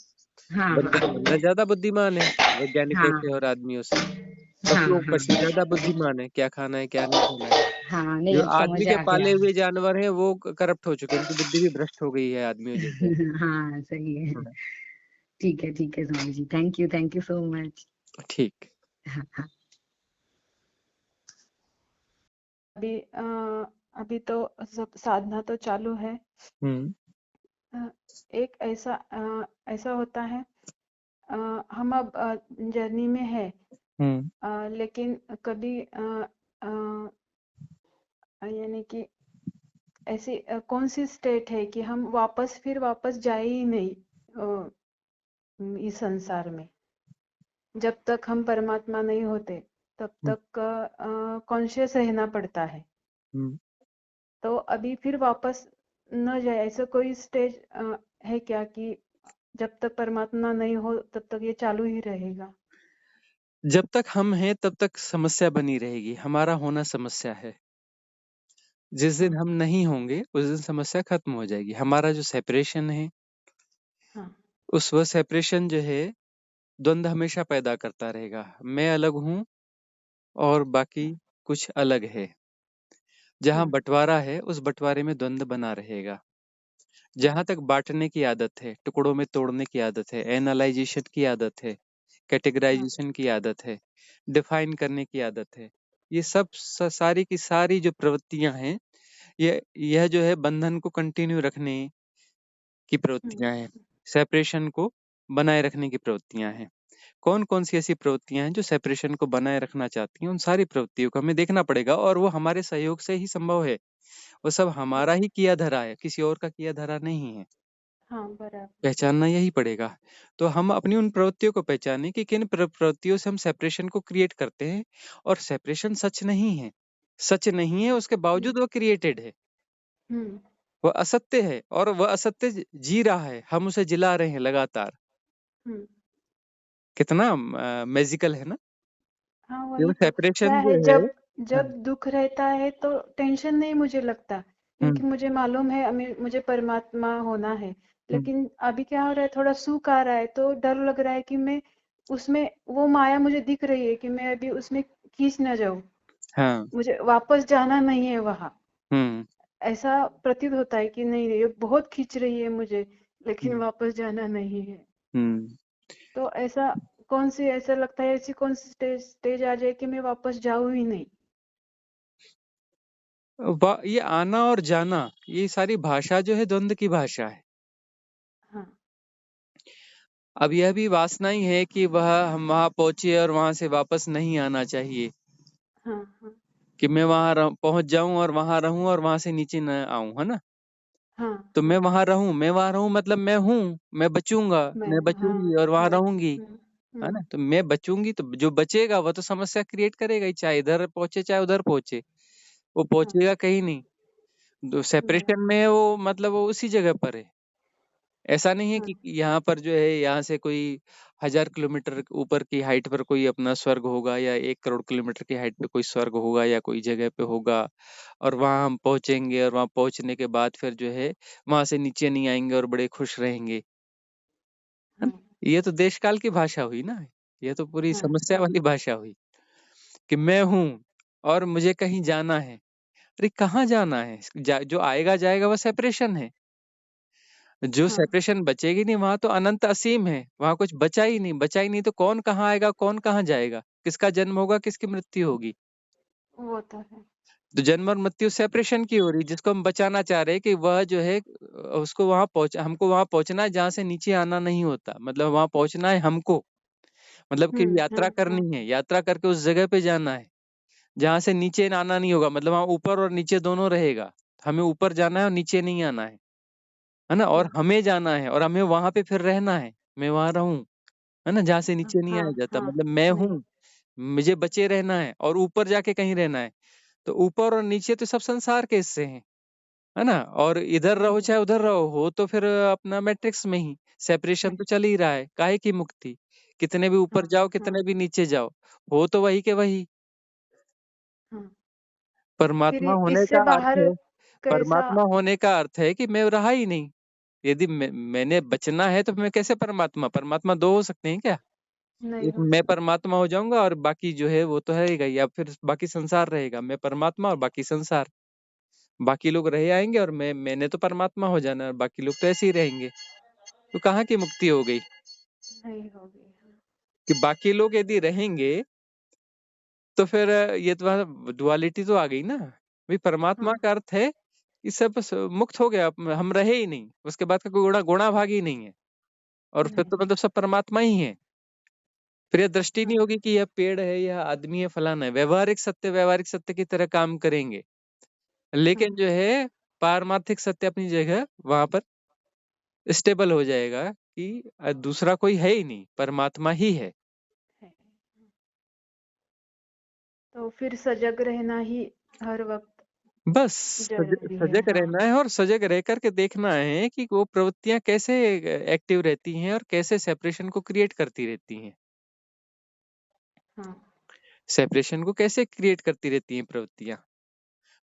हाँ बंदर हाँ। ज्यादा बुद्धिमान है वैज्ञानिकों हाँ से और आदमियों से। हाँ। हाँ पशु ज्यादा बुद्धिमान है, क्या खाना है क्या नहीं खाना है। हाँ, जो नहीं आदमी समझ के आ पाले गया। हुए जानवर हैं वो करप्ट हो चुके हैं, उनकी बुद्धि भी भ्रष्ट हो गई है आदमियों जैसे। हाँ सही है। हाँ, ठीक है स्वामी ji, thank you so much. ठीक। हाँ हाँ। अभी अभी तो सब साधना तो चालू है। हम्म, अ, एक ऐसा होता है, हम अब जर्नी में है, हम्म, लेकिन कभी अ, यानी कि ऐसी कौन सी स्टेट है कि हम फिर वापस जाए ही नहीं इस संसार में। जब तक हम परमात्मा नहीं होते तब हम्म, तक कॉन्शियस रहना पड़ता है। हम्म। तो अभी फिर वापस न जाए, ऐसा कोई स्टेज है क्या कि जब तक परमात्मा नहीं हो तब तक ये चालू ही रहेगा? जब तक हम हैं तब तक समस्या बनी रहेगी, हमारा होना समस्या है। जिस दिन हाँ हम नहीं होंगे उस दिन समस्या खत्म हो जाएगी। हमारा जो सेपरेशन है, हाँ उस वह सेपरेशन जो है द्वंद हमेशा पैदा करता रहेगा। मैं अलग हूँ और बाकी कुछ अलग है। जहाँ हाँ बंटवारा है उस बंटवारे में द्वंद बना रहेगा। जहाँ तक बांटने की आदत है, टुकड़ों में तोड़ने की आदत है, एनालाइजेशन की आदत है, कैटेगराइजेशन की आदत है, डिफाइन करने की आदत है। ये सब सारी की सारी जो प्रवृत्तियां हैं, यह जो है बंधन को कंटिन्यू रखने की प्रवृत्तियां हैं, सेपरेशन को बनाए रखने की प्रवृत्तियां हैं। कौन कौन सी ऐसी प्रवृत्तियां हैं जो सेपरेशन को बनाए रखना चाहती हैं? उन सारी प्रवृत्तियों को हमें देखना पड़ेगा, और वो हमारे सहयोग से ही संभव है। वो सब हमारा ही किया धरा है, किसी और का किया धरा नहीं है। हाँ बराबर। पहचानना यही पड़ेगा। तो हम अपनी उन प्रवृत्तियों को पहचानें कि किन प्रवृत्तियों से हम सेपरेशन को क्रिएट करते हैं, और सेपरेशन सच नहीं है। सच नहीं है, उसके बावजूद वो क्रिएटेड है। हम्म वह असत्य है, और वह असत्य जी रहा है, हम उसे जिला रहे हैं लगातार। हम्म कितना मैजिकल है ना। हाँ ये वो वही तो क्या सेपरेशन जो है, है। जब हाँ। जब दुख रहता है तो टेंशन नहीं मुझे लगता, हम्म क्योंकि मुझे मालूम है मुझे परमात्मा होना है। हम्म लेकिन अभी क्या हो रहा है, थोड़ा सुख आ रहा है तो डर लग रहा है कि मैं उसमें, वो माया मुझे दिख रही है कि मैं अभी उसमें खींच ना जाऊं, हाँ। मुझे वापस जाना नहीं है वहां। हम्म ऐसा प्रतीत होता है कि नहीं ये बहुत खींच रही है मुझे, लेकिन हम्म वापस जाना नहीं है। हम्म। तो ऐसा कौन सी, ऐसा लगता है ऐसी कौन सी स्टेज स्टेज आ जाए कि मैं वापस जाऊं ही नहीं। ये आना और जाना, ये सारी भाषा जो है द्वंद की भाषा है। हाँ अब यह भी वासना ही है कि वह हम वहां पहुंचे और वहां से वापस नहीं आना चाहिए, हाँ हाँ कि मैं वहां पहुंच जाऊं और वहां रहूं और वहां से नीचे न आऊं, है ना। हाँ तो हाँ मैं वहां रहूं मतलब मैं हूं, मैं बचूंगा, मैं मैं हाँ बचूंगी और वहां हाँ रहूंगी, हम्म है हम्म ना। तो मैं बचूंगी तो जो बचेगा वह तो समस्या क्रिएट करेगा ही, चाहे इधर पहुंचे चाहे उधर पहुंचे, वो हाँ पहुंचेगा कहीं नहीं। तो सेपरेशन बराबर। में वो मतलब वो उसी जगह पर है। ऐसा नहीं है हाँ कि यहाँ पर जो है, यहाँ से कोई 1000 किलोमीटर ऊपर की हाइट पर कोई अपना स्वर्ग होगा, या 1 करोड़ किलोमीटर की हाइट पे कोई स्वर्ग होगा या कोई जगह पे होगा, और वहां हम पहुंचेंगे और वहां पहुंचने के बाद फिर जो है वहां से नीचे नहीं आएंगे और बड़े खुश रहेंगे, है ना? हाँ ये तो देश काल की भाषा हुई ना। ये तो पूरी हाँ समस्या हाँ वाली भाषा हुई कि मैं हूं और मुझे कहीं जाना है। अरे कहाँ जाना है? जो आएगा जाएगा वह सेपरेशन है। जो हाँ सेपरेशन बचेगी नहीं, वहां तो अनंत असीम है, वहां कुछ बचा ही नहीं। बचा ही नहीं तो कौन कहाँ आएगा, कौन कहाँ जाएगा, किसका जन्म होगा, किसकी मृत्यु होगी। वो तो है। तो जन्म और मृत्यु सेपरेशन की हो रही, जिसको हम बचाना चाह रहे हैं कि वह जो है उसको वहां पहुंच, हमको वहां पहुंचना है जहां से नीचे आना नहीं होता। मतलब वहां पहुंचना है हमको, मतलब कि हाँ यात्रा हाँ करनी है, यात्रा करके उस जगह पे जाना है जहां से नीचे आना नहीं होगा। मतलब वहां ऊपर और नीचे दोनों रहेगा। हमें ऊपर जाना है और नीचे नहीं आना है ना। और हाँ हमें जाना है और हमें वहां पे फिर रहना है, मैं वहां रहूं, है ना, जहाँ से हाँ नीचे नहीं हाँ आया जाता। हाँ मतलब मैं नहीं। हूँ, मुझे बचे रहना है और ऊपर जाके कहीं रहना है। तो ऊपर और नीचे तो सब संसार के हिस्से हैं, है ना। और इधर रहो चाहे उधर रहो, हो तो फिर अपना मैट्रिक्स में ही सेपरेशन तो चल ही रहा है। काहे की मुक्ति? कितने भी ऊपर हाँ जाओ, हाँ कितने भी नीचे जाओ, हो तो वही के वही। हाँ फिर परमात्मा होने इससे का अर्थ बाहर है, कैसा। परमात्मा होने का अर्थ है कि मैं रहा ही नहीं। यदि मैंने बचना है तो मैं कैसे परमात्मा, परमात्मा दो हो सकते हैं क्या? नहीं एक हो मैं सकता। परमात्मा हो जाऊंगा और बाकी जो है वो तो रहेगा, या फिर बाकी संसार रहेगा। मैं परमात्मा और बाकी संसार, बाकी लोग रहे आएंगे, और मैंने तो परमात्मा हो जाना है और बाकी लोग तो ऐसे ही रहेंगे। तो कहाँ की मुक्ति हो गई? नहीं होगी। हाँ कि बाकी लोग यदि रहेंगे तो फिर ये तो डुअलिटी तो आ गई ना। भाई परमात्मा हाँ का अर्थ है कि सब मुक्त हो गया, हम रहे ही नहीं, उसके बाद का कोई गुणा गुणा भाग ही नहीं है, और फिर नहीं। तो मतलब सब परमात्मा ही है। फिर यह दृष्टि नहीं हाँ होगी कि यह पेड़ है, यह आदमी है, फलाना है। व्यवहारिक सत्य की तरह काम करेंगे, हाँ लेकिन जो है पारमार्थिक सत्य अपनी जगह वहां पर स्टेबल हो जाएगा कि दूसरा कोई है ही नहीं, परमात्मा ही है। है। तो फिर सजग रहना ही हर वक्त बस जरूरी है। सजग हाँ रहना है, और सजग रह करके देखना है कि वो प्रवृत्तियां कैसे एक्टिव रहती हैं और कैसे सेपरेशन को क्रिएट करती रहती हैं। हाँ सेपरेशन को कैसे क्रिएट करती रहती हैं प्रवृत्तियां?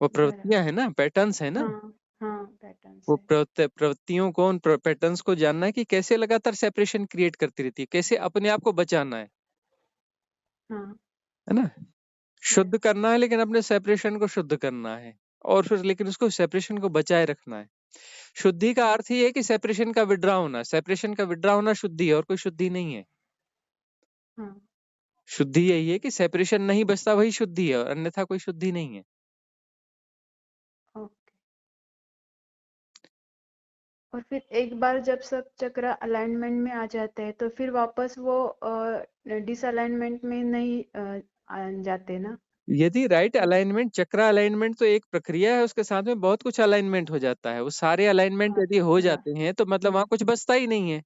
वो प्रवृत्तियां बराबर। है ना, पैटर्न्स है ना। हाँ हाँ पैटर्न्स वो है। प्रवृत्तियों को, उन पैटर्न्स को जानना है कि कैसे लगातार सेपरेशन क्रिएट करती रहती है, कैसे अपने आप को बचाना हाँ है ना। शुद्ध यस। करना है, लेकिन अपने सेपरेशन को शुद्ध करना है, और फिर लेकिन उसको सेपरेशन को बचाए रखना है। शुद्धि का अर्थ ही है कि सेपरेशन का विड्रॉ होना। सेपरेशन का विड्रॉ होना शुद्धि है, और कोई शुद्धि नहीं है। हाँ शुद्धि यही है कि सेपरेशन नहीं बचता, वही शुद्धि है, और अन्यथा कोई शुद्धि नहीं है। ओके। और फिर एक बार जब सब चक्र अलाइनमेंट में आ जाते हैं तो फिर वापस वो डिसअलाइनमेंट में नहीं आ जाते ना। यदि राइट अलाइनमेंट, चक्र अलाइनमेंट तो एक प्रक्रिया है, उसके साथ में बहुत कुछ अलाइनमेंट हो जाता है। वो सारे अलाइनमेंट यदि हो अच्छा। जाते हैं तो मतलब वहां कुछ बचता ही नहीं है।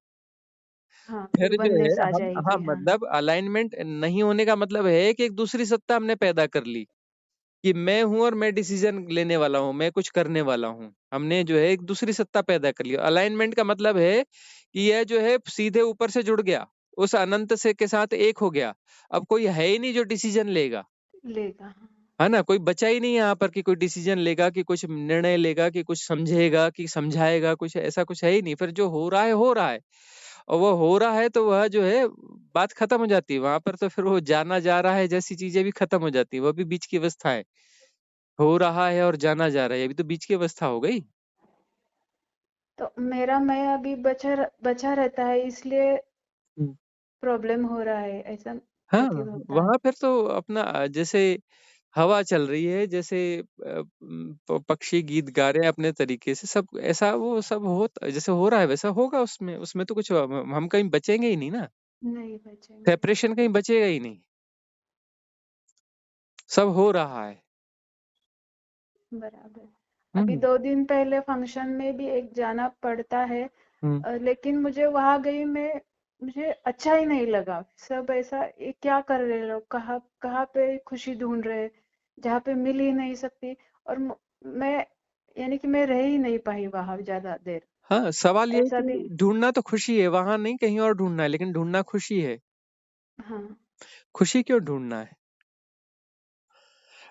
हाँ फिर फिर जो है वननेस आ हम, हाँ, जाएगी। हाँ मतलब अलाइनमेंट नहीं होने का मतलब है कि एक दूसरी सत्ता हमने पैदा कर ली, कि मैं हूं और मैं डिसीजन लेने वाला हूं, मैं कुछ करने वाला हूं। हमने जो है एक दूसरी सत्ता पैदा कर ली। अलाइनमेंट का मतलब है कि यह जो है सीधे ऊपर से जुड़ गया, उस अनंत से के साथ एक हो गया। अब कोई है ही नहीं जो डिसीजन लेगा, लेगा। हाँ है ना। कोई बचा ही नहीं यहाँ पर कि कोई डिसीजन लेगा, कि कुछ निर्णय लेगा, कि कुछ समझेगा, कि समझाएगा, कुछ ऐसा कुछ है ही नहीं। फिर जो हो रहा है हो रहा है, और वो हो रहा है तो वह जो है बात खत्म हो जाती है वहां पर। तो फिर वो जाना जा रहा है जैसी चीजें भी खत्म हो जाती है, वो भी बीच की अवस्था है। हो रहा है और जाना जा रहा है, अभी तो बीच की अवस्था हो गई। तो मेरा मैं अभी बचा रहता है इसलिए हम्म। प्रॉब्लम हो रहा है ऐसा हाँ, प्रतीत होता है। वहां पर तो अपना जैसे हवा चल रही है, जैसे पक्षी गीत गा रहे हैं अपने तरीके से, सब ऐसा वो सब हो, जैसे हो रहा है वैसा होगा। उसमें उसमें तो कुछ हम कहीं बचेंगे ही नहीं ना, नहीं बचेंगे। सेपरेशन कहीं बचेगा ही नहीं, सब हो रहा है। बराबर। अभी हम्म 2 दिन पहले फंक्शन में भी एक जाना पड़ता है। हम्म। लेकिन मुझे वहां गई मैं, मुझे अच्छा ही नहीं लगा। सब ऐसा ये क्या कर रहे लोग, कहाँ कहाँ पे खुशी ढूंढ रहे जहाँ पे मिल ही नहीं सकती। और मैं यानी कि मैं रह ही नहीं पाई वहां ज्यादा देर। हाँ, सवाल ये है ऐसा भी। कि ढूंढना तो खुशी है, वहां नहीं कहीं और ढूंढना है, लेकिन ढूंढना खुशी है। हाँ खुशी क्यों ढूंढना है?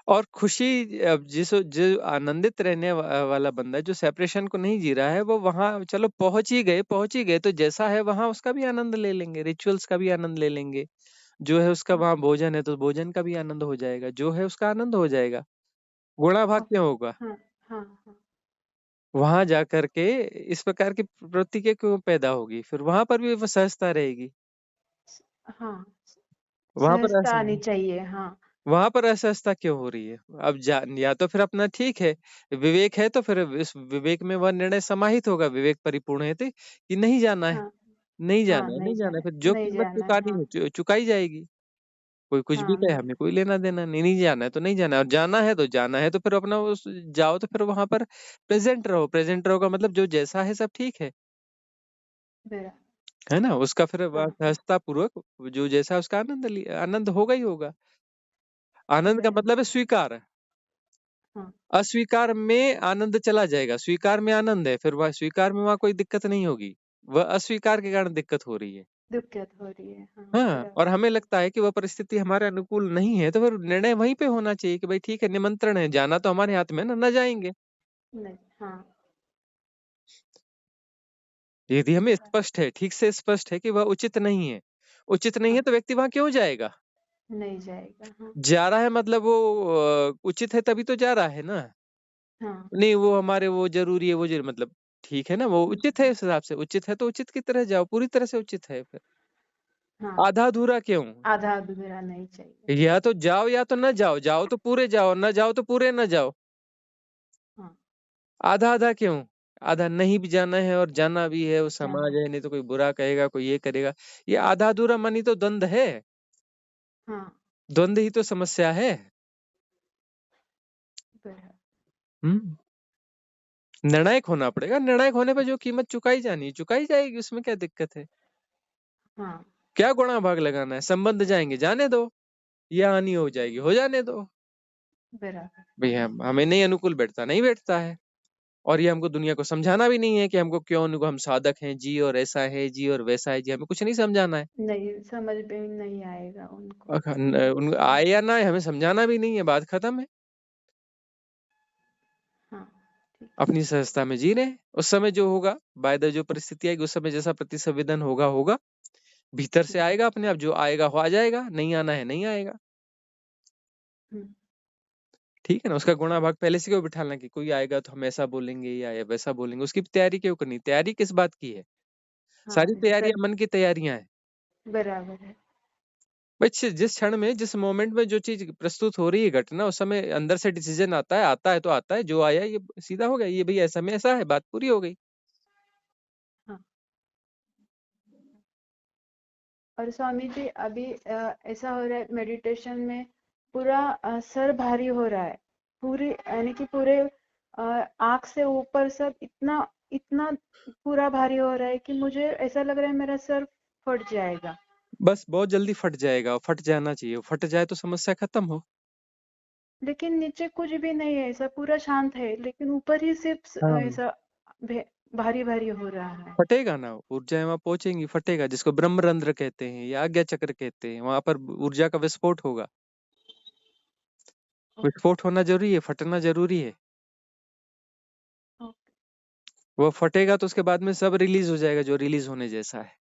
और खुशी, अब जो आनंदित रहने वाला बंदा है, जो सेपरेशन को नहीं जी रहा है, वो वहां चलो पहुंच ही गए तो जैसा है वहां उसका भी आनंद ले लेंगे, रिचुअल्स का भी आनंद ले लेंगे। जो है उसका वहां भोजन है तो भोजन का भी आनंद हो जाएगा, जो है उसका आनंद हो जाएगा। गुणा भाग क्यों ओके। होगा? हाँ हाँ हाँ। वहां जा करके इस प्रकार की प्रवृत्ति क्यों पैदा होगी? फिर वहां पर भी वो सहजता रहेगी, हाँ वहां पर सहजता ऐसा, आनी चाहिए। हाँ वहां पर असहजता क्यों हो रही है? अब या तो फिर अपना ठीक है, विवेक है तो फिर इस विवेक में वह निर्णय समाहित होगा, विवेक परिपूर्ण है तो कि नहीं जाना है, हाँ नहीं हाँ। जाना है, नहीं नहीं जाना है। जाना, फिर जो नहीं कीमत जाना है। चुकानी हाँ है चुकाई जाएगी। कोई कुछ भी हाँ कहे, हमें कोई लेना देना नहीं। नहीं जाना है तो नहीं जाना है, और जाना है तो जाना है। तो फिर अपना उस जाओ तो फिर वहां पर प्रेजेंट रहो। प्रेजेंट रहो का मतलब जो जैसा है सब ठीक मेरा। है ना। उसका फिर वह हाँ सहजता पूर्वक जो जैसा है उसका आनंद होगा ही होगा। आनंद का बराबर। मतलब है स्वीकार। हाँ अस्वीकार में आनंद चला जाएगा, स्वीकार में आनंद है, फिर वह स्वीकार में वहां कोई दिक्कत नहीं होगी। वह अस्वीकार के कारण दिक्कत हो रही है। दिक्कत हो रही है। हाँ हाँ, और बराबर। हमें लगता है कि वह परिस्थिति हमारे अनुकूल नहीं है, तो फिर निर्णय वहीं पे होना चाहिए कि भाई ठीक है, निमंत्रण है, जाना तो हमारे हाथ में है ना, न जाएंगे। नहीं। हाँ यदि हमें बराबर। स्पष्ट है, ठीक से स्पष्ट है कि वह उचित नहीं है, उचित नहीं है, हाँ तो व्यक्ति वहां क्यों जाएगा? नहीं जाएगा। हाँ जा रहा है मतलब वो उचित है तभी तो जा रहा है ना। हाँ। नहीं, वो हमारे वो जरूरी है, वो जरूरी मतलब ठीक है ना, वो उचित है, इस हिसाब से उचित है तो उचित की तरह जाओ, पूरी तरह से उचित है। फिर हाँ आधा अधूरा क्यों? आधा अधूरा नहीं चाहिए। या तो जाओ या तो न जाओ, जाओ तो पूरे जाओ, न जाओ तो पूरे न जाओ। हाँ आधा आधा क्यों? आधा नहीं भी जाना है और जाना भी है, वो समाज जाना। है, नहीं तो कोई बुरा कहेगा, कोई ये करेगा। ये आधा अधूरा मन ही तो द्वंद्व है, हाँ द्वंद्व ही तो समस्या है। बराबर। हम्म निर्णायक होना पड़ेगा, निर्णायक होने पर जो कीमत चुकाई जानी है चुकाई जाएगी, उसमें क्या दिक्कत है? हाँ क्या गुणा भाग लगाना है? संबंध जाएंगे जाने दो, या हानि हो जाएगी हो जाने दो। बराबर। भैया हमें नहीं अनुकूल बैठता, नहीं बैठता है। और ये हमको दुनिया को समझाना भी नहीं है कि हमको क्यों, उनको हम साधक हैं जी, और ऐसा है जी, और वैसा है जी, हमें कुछ नहीं समझाना है। नहीं समझ में नहीं आएगा उनको। उन आए या ना आए, हमें समझाना भी नहीं है, बात खत्म है। हाँ ठीक है। अपनी सहजता में जी रहे हैं। उस समय जो होगा, बाय द जो परिस्थिति आएगी, उस समय जैसा प्रतिसंवेदन होगा होगा, भीतर से हम्म आएगा अपने आप, जो आएगा हो आ जाएगा, नहीं आना है नहीं आएगा। हम्म। ठीक है ना। उसका गुणा भाग पहले से क्यों बिठाना कि कोई आएगा तो हम ऐसा बोलेंगे या वैसा बोलेंगे? उसकी तैयारी क्यों करनी? तैयारी किस बात की है? हाँ सारी तैयारियां मन की तैयारियां हैं। बराबर है। भाई जिस क्षण में, जिस मोमेंट में जो चीज प्रस्तुत हो रही है घटना, उस समय अंदर से डिसीजन आता है तो आता है, जो आया ये सीधा हो गया, ये भाई ऐसा में ऐसा है, बात पूरी हो गई। हाँ। और स्वामी जी अभी ऐसा हो रहा है मेडिटेशन में, पूरा सर भारी हो रहा है, पूरी यानी कि पूरे आँख से ऊपर सब इतना इतना पूरा भारी हो रहा है कि मुझे ऐसा लग रहा है मेरा सर फट जाएगा। बस बहुत जल्दी फट जाएगा, फट जाना चाहिए, फट जाए तो समस्या खत्म हो। लेकिन नीचे कुछ भी नहीं है, ऐसा पूरा शांत है, लेकिन ऊपर ही सिर्फ हाँ, ऐसा भारी भारी हो रहा है। फटेगा ना, ऊर्जाएं वहां पहुंचेंगी, फटेगा, जिसको ब्रह्मरंध्र कहते हैं या आज्ञा चक्र कहते हैं, वहां पर ऊर्जा का विस्फोट होगा। विस्फोट होना जरूरी है, फटना जरूरी है। ओके। वो फटेगा तो उसके बाद में सब रिलीज हो जाएगा, जो रिलीज होने जैसा है,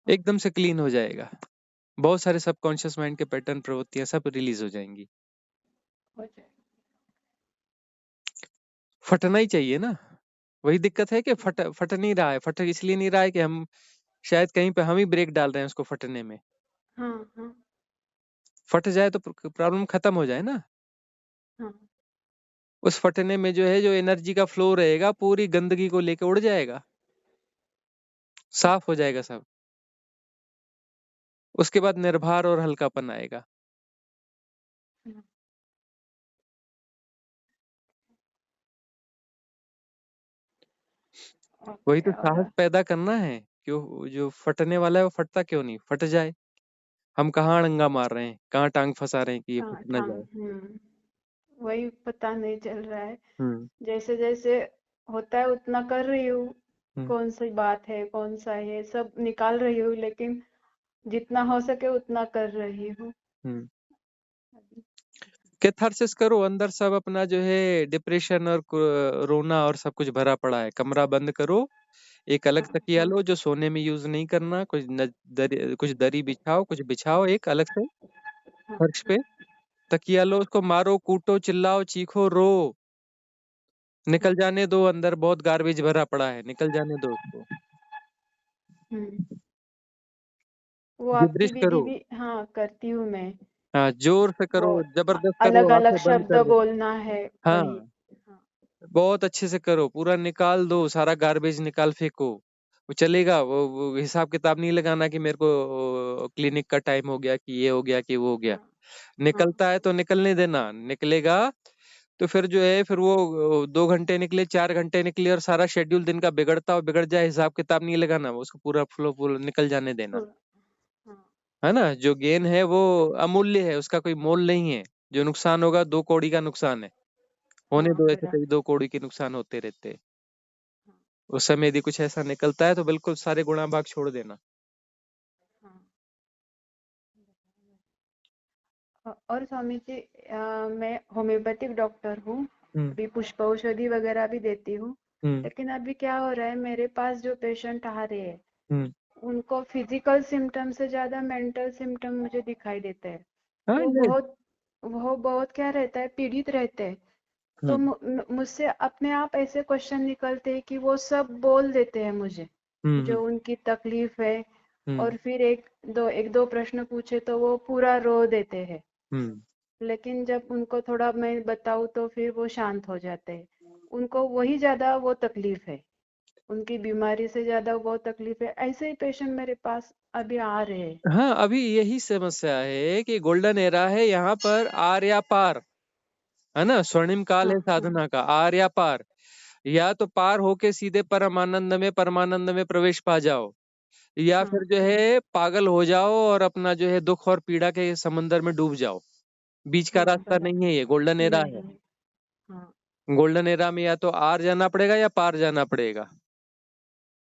एकदम से क्लीन हो जाएगा। बहुत सारे सबकॉन्शियस माइंड के पैटर्न, प्रवृत्तियां सब रिलीज हो जाएंगी। हो जाएगा। फटना ही चाहिए ना। वही दिक्कत है कि फट नहीं रहा है। फट इसलिए नहीं रहा है कि हम शायद कहीं पे हम ही ब्रेक डाल रहे हैं उसको फटने में। हाँ हाँ फट जाए तो प्रॉब्लम खत्म हो जाए ना। हाँ। उस फटने में जो है, जो एनर्जी का फ्लो रहेगा, पूरी गंदगी को लेके उड़ जाएगा, साफ हो जाएगा सब। उसके बाद निर्भर और हल्कापन आएगा। हाँ, वही तो ओके। और साहस पैदा करना है। क्यों जो फटने वाला है वो फटता क्यों नहीं, फट जाए। हम कहाँ अड़ंगा मार रहे हैं, कहाँ टांग फंसा रहे हैं कि ये हाँ फट ना जाए। वही पता नहीं चल रहा है। हम्म जैसे जैसे होता है उतना कर रही हूँ, हम्म कौन सी बात है कौन सा है सब निकाल रही हूँ, लेकिन जितना हो सके उतना कर रही हूँ। हम्म कैथारसिस करो अंदर, सब अपना जो है डिप्रेशन और रोना और सब कुछ भरा पड़ा है। कमरा बंद करो, एक अलग हाँ तकिया हाँ लो जो सोने में यूज नहीं करना, कुछ दरी बिछाओ, कुछ बिछाओ एक अलग से हाँ फर्श पे। तकिया लो, उसको मारो, कूटो, चिल्लाओ, चीखो, रो, हाँ। निकल जाने दो। अंदर बहुत गार्बेज भरा पड़ा है, निकल जाने दो उसको। हम्म। वो आपकी गिबरिश विधि करो। भी हाँ करती हूँ मैं। हाँ, जोर से वो करो, जबरदस्त करो, अलग अलग आंखें बंद शब्द कर दो। बोलना है, वही। हाँ, हाँ बहुत अच्छे से करो, पूरा निकाल दो, सारा गार्बेज निकाल फेंको। वो चलेगा, वो हिसाब किताब नहीं लगाना कि मेरे को क्लिनिक का टाइम हो गया, कि ये हो गया, कि वो हो गया। हाँ हाँ निकलता है तो निकलने देना, निकलेगा तो फिर जो है, फिर वो 2 घंटे निकले, 4 घंटे निकले, और सारा शेड्यूल दिन का बिगड़ता और बिगड़ जाए, हिसाब किताब नहीं लगाना, वो उसको पूरा फ्लो पूरा निकल जाने देना। पूरा। हाँ है ना, जो गेन है वो अमूल्य है, उसका कोई मोल नहीं है। जो नुकसान होगा 2 कौड़ी का नुकसान है। होने हाँ दो, ऐसे बरा कई 2 कौड़ी के नुकसान होते रहते हैं। हाँ उस समय यदि कुछ ऐसा निकलता है तो बिल्कुल सारे गुणा भाग छोड़ देना। हाँ। और स्वामी जी मैं होम्योपैथिक डॉक्टर हूँ, हम्म अभी पुष्प औषधि वगैरह भी देती हूँ। हम्म लेकिन अभी क्या हो रहा है, मेरे पास जो पेशेंट आ रहे हैं हम्म उनको फिजिकल सिम्टम से ज्यादा मेंटल सिम्टम मुझे दिखाई देते हैं। हाँ वो ये बहुत वो बहुत क्या रहता है, पीड़ित रहते हैं। तो हम्म मुझसे अपने आप ऐसे क्वेश्चन निकलते हैं कि वो सब बोल देते हैं मुझे हम्म जो उनकी तकलीफ है। हम्म और फिर एक दो प्रश्न पूछे तो वो पूरा रो देते हैं। हम्म लेकिन जब उनको थोड़ा मैं बताऊँ तो फिर वो शांत हो जाते हैं। उनको वही ज्यादा वो तकलीफ है, उनकी बीमारी से ज्यादा वो तकलीफ है। ऐसे ही पेशेंट मेरे पास अभी आ रहे हैं। हाँ, अभी यही समस्या है कि गोल्डन एरा है यहाँ पर, आर या पार। है ना, स्वर्णिम काल हाँ है हाँ साधना का, आर या पार। या तो पार होके सीधे परमानंद में प्रवेश पा जाओ, या हाँ फिर जो है पागल हो जाओ और अपना जो है दुख और पीड़ा के समंदर में डूब जाओ। बीच का हाँ रास्ता नहीं बराबर। है, ये गोल्डन एरा है। नहीं। हाँ गोल्डन एरा में या तो आर जाना पड़ेगा या पार जाना पड़ेगा,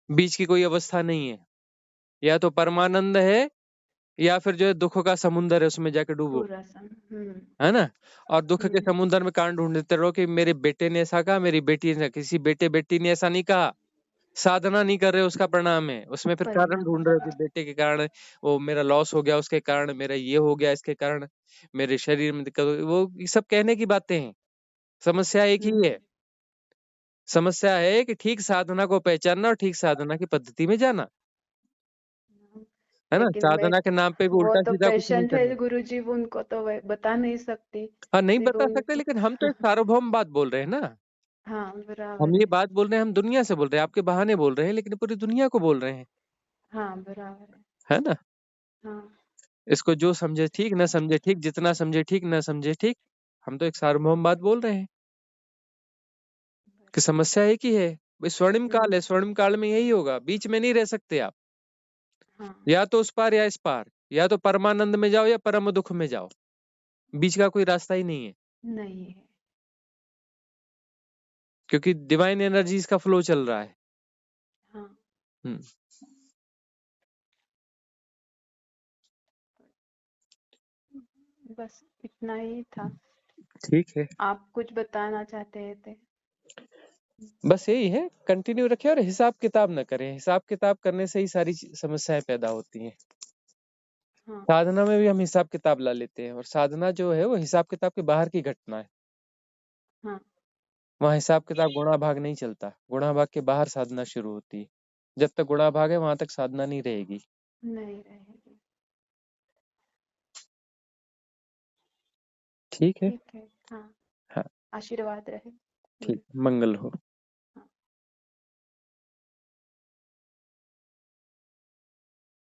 बीच की कोई अवस्था नहीं है। या तो परमानंद है, या फिर जो है दुख का समुंदर है, उसमें जाके डूबो। पूरा सन। है ना, और दुख के हम्म समुद्र में कारण ढूंढते रहो कि मेरे बेटे ने ऐसा कहा, मेरी बेटी ने, किसी बेटे बेटी ने ऐसा नहीं कहा। साधना नहीं कर रहे, उसका परिणाम है। उसमें फिर कारण परिणाम ढूंढ रहे हो कि है। बेटे के कारण वो मेरा लॉस हो गया, उसके कारण मेरा ये हो गया, इसके कारण मेरे शरीर में दिक्कत हो गई। वो ये सब कहने की बातें हैं। समस्या एक ही हम्म है। समस्या है कि ठीक साधना को पहचानना और ठीक साधना की पद्धति में जाना। है ना, लेकिन मैं साधना के नाम पे भी वो उल्टा तो सीधा कुछ नहीं पेशेंट है करना। गुरुजी, उनको तो बता नहीं सकती। हाँ, नहीं फिर बता सकते, उनको लेकिन हम तो एक सार्वभौम बात बोल रहे हैं ना। हाँ हम बराबर ये है। बात बोल रहे हैं, हम दुनिया से बोल रहे हैं, आपके बहाने बोल रहे हैं, लेकिन पूरी दुनिया को बोल रहे हैं, हाँ बराबर है ना। है। हाँ इसको जो समझे ठीक, न समझे ठीक, जितना समझे ठीक, न समझे ठीक, हम तो एक सार्वभौम बात बोल रहे हैं कि समस्या एक ही है भाई, स्वर्णिम काल है, स्वर्णिम काल में यही होगा, बीच में नहीं रह सकते आप, हाँ या तो उस पार या इस पार, या तो परमानंद में जाओ या परम दुख में जाओ, बीच का कोई रास्ता ही नहीं है, नहीं है। क्योंकि डिवाइन एनर्जीज का फ्लो चल रहा है। हाँ हम्म, बस इतना ही था। ठीक है, आप कुछ बताना चाहते थे? बस यही है, कंटिन्यू रखें और हिसाब किताब न करें, हिसाब किताब करने से ही सारी समस्याएं पैदा होती हैं। हाँ साधना में भी हम हिसाब किताब ला लेते हैं, और साधना जो है वो हिसाब किताब के बाहर की घटना है। हाँ वहाँ हिसाब किताब गुणा भाग नहीं चलता, गुणा भाग के बाहर साधना शुरू होती है। जब तक गुणा भाग है वहां तक साधना नहीं रहेगी। नहीं रहेगी। ठीक है। ठीक है। हाँ हाँ, आशीर्वाद रहे। ठीक, मंगल हो।